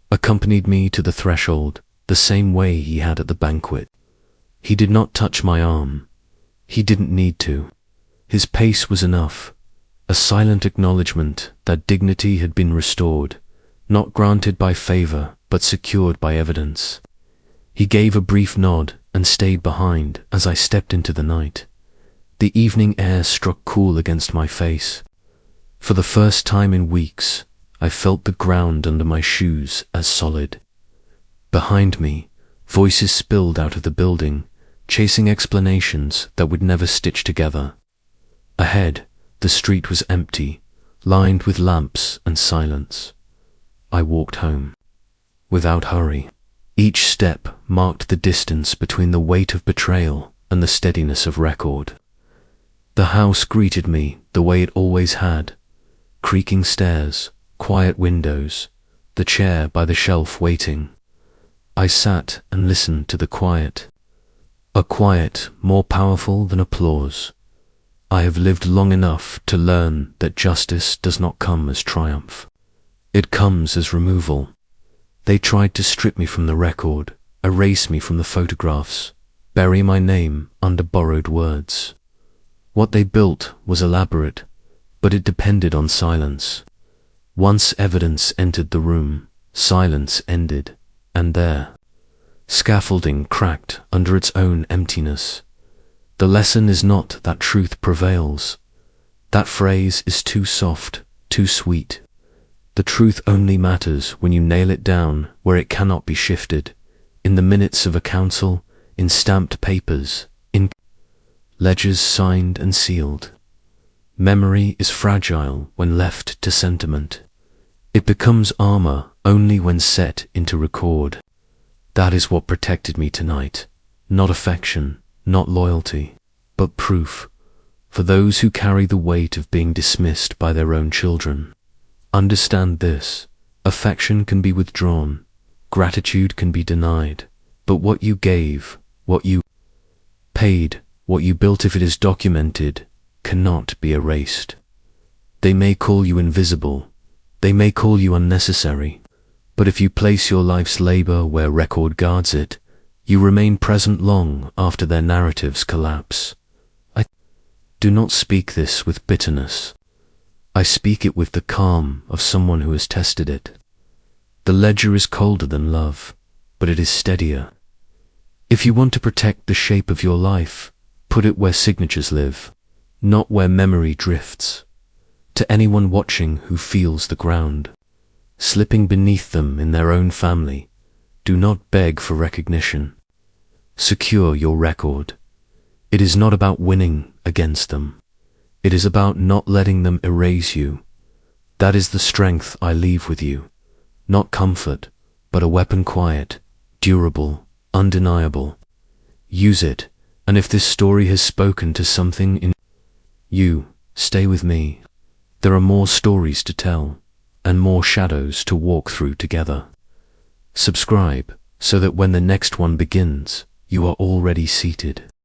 Speaker 1: accompanied me to the threshold, the same way he had at the banquet. He did not touch my arm. He didn't need to. His pace was enough, a silent acknowledgement that dignity had been restored, not granted by favor, but secured by evidence. He gave a brief nod and stayed behind as I stepped into the night. The evening air struck cool against my face. For the first time in weeks, I felt the ground under my shoes as solid. Behind me, voices spilled out of the building, chasing explanations that would never stitch together. Ahead, the street was empty, lined with lamps and silence. I walked home, without hurry. Each step marked the distance between the weight of betrayal and the steadiness of record. The house greeted me the way it always had. Creaking stairs, quiet windows, the chair by the shelf waiting. I sat and listened to the quiet. A quiet more powerful than applause. I have lived long enough to learn that justice does not come as triumph. It comes as removal. They tried to strip me from the record, erase me from the photographs, bury my name under borrowed words. What they built was elaborate, but it depended on silence. Once evidence entered the room, silence ended, and there, scaffolding cracked under its own emptiness. The lesson is not that truth prevails. That phrase is too soft, too sweet. The truth only matters when you nail it down where it cannot be shifted, in the minutes of a council, in stamped papers, in ledgers signed and sealed. Memory is fragile when left to sentiment. It becomes armor only when set into record. That is what protected me tonight. Not affection, not loyalty, but proof, for those who carry the weight of being dismissed by their own children. Understand this: affection can be withdrawn, gratitude can be denied, but what you gave, what you paid, what you built, if it is documented, cannot be erased. They may call you invisible, they may call you unnecessary, but if you place your life's labor where record guards it, you remain present long after their narratives collapse. I do not speak this with bitterness. I speak it with the calm of someone who has tested it. The ledger is colder than love, but it is steadier. If you want to protect the shape of your life, put it where signatures live, not where memory drifts. To anyone watching who feels the ground slipping beneath them in their own family, do not beg for recognition. Secure your record. It is not about winning against them. It is about not letting them erase you. That is the strength I leave with you. Not comfort, but a weapon, quiet, durable, undeniable. Use it, and if this story has spoken to something in you, stay with me. There are more stories to tell, and more shadows to walk through together. Subscribe, so that when the next one begins, you are already seated.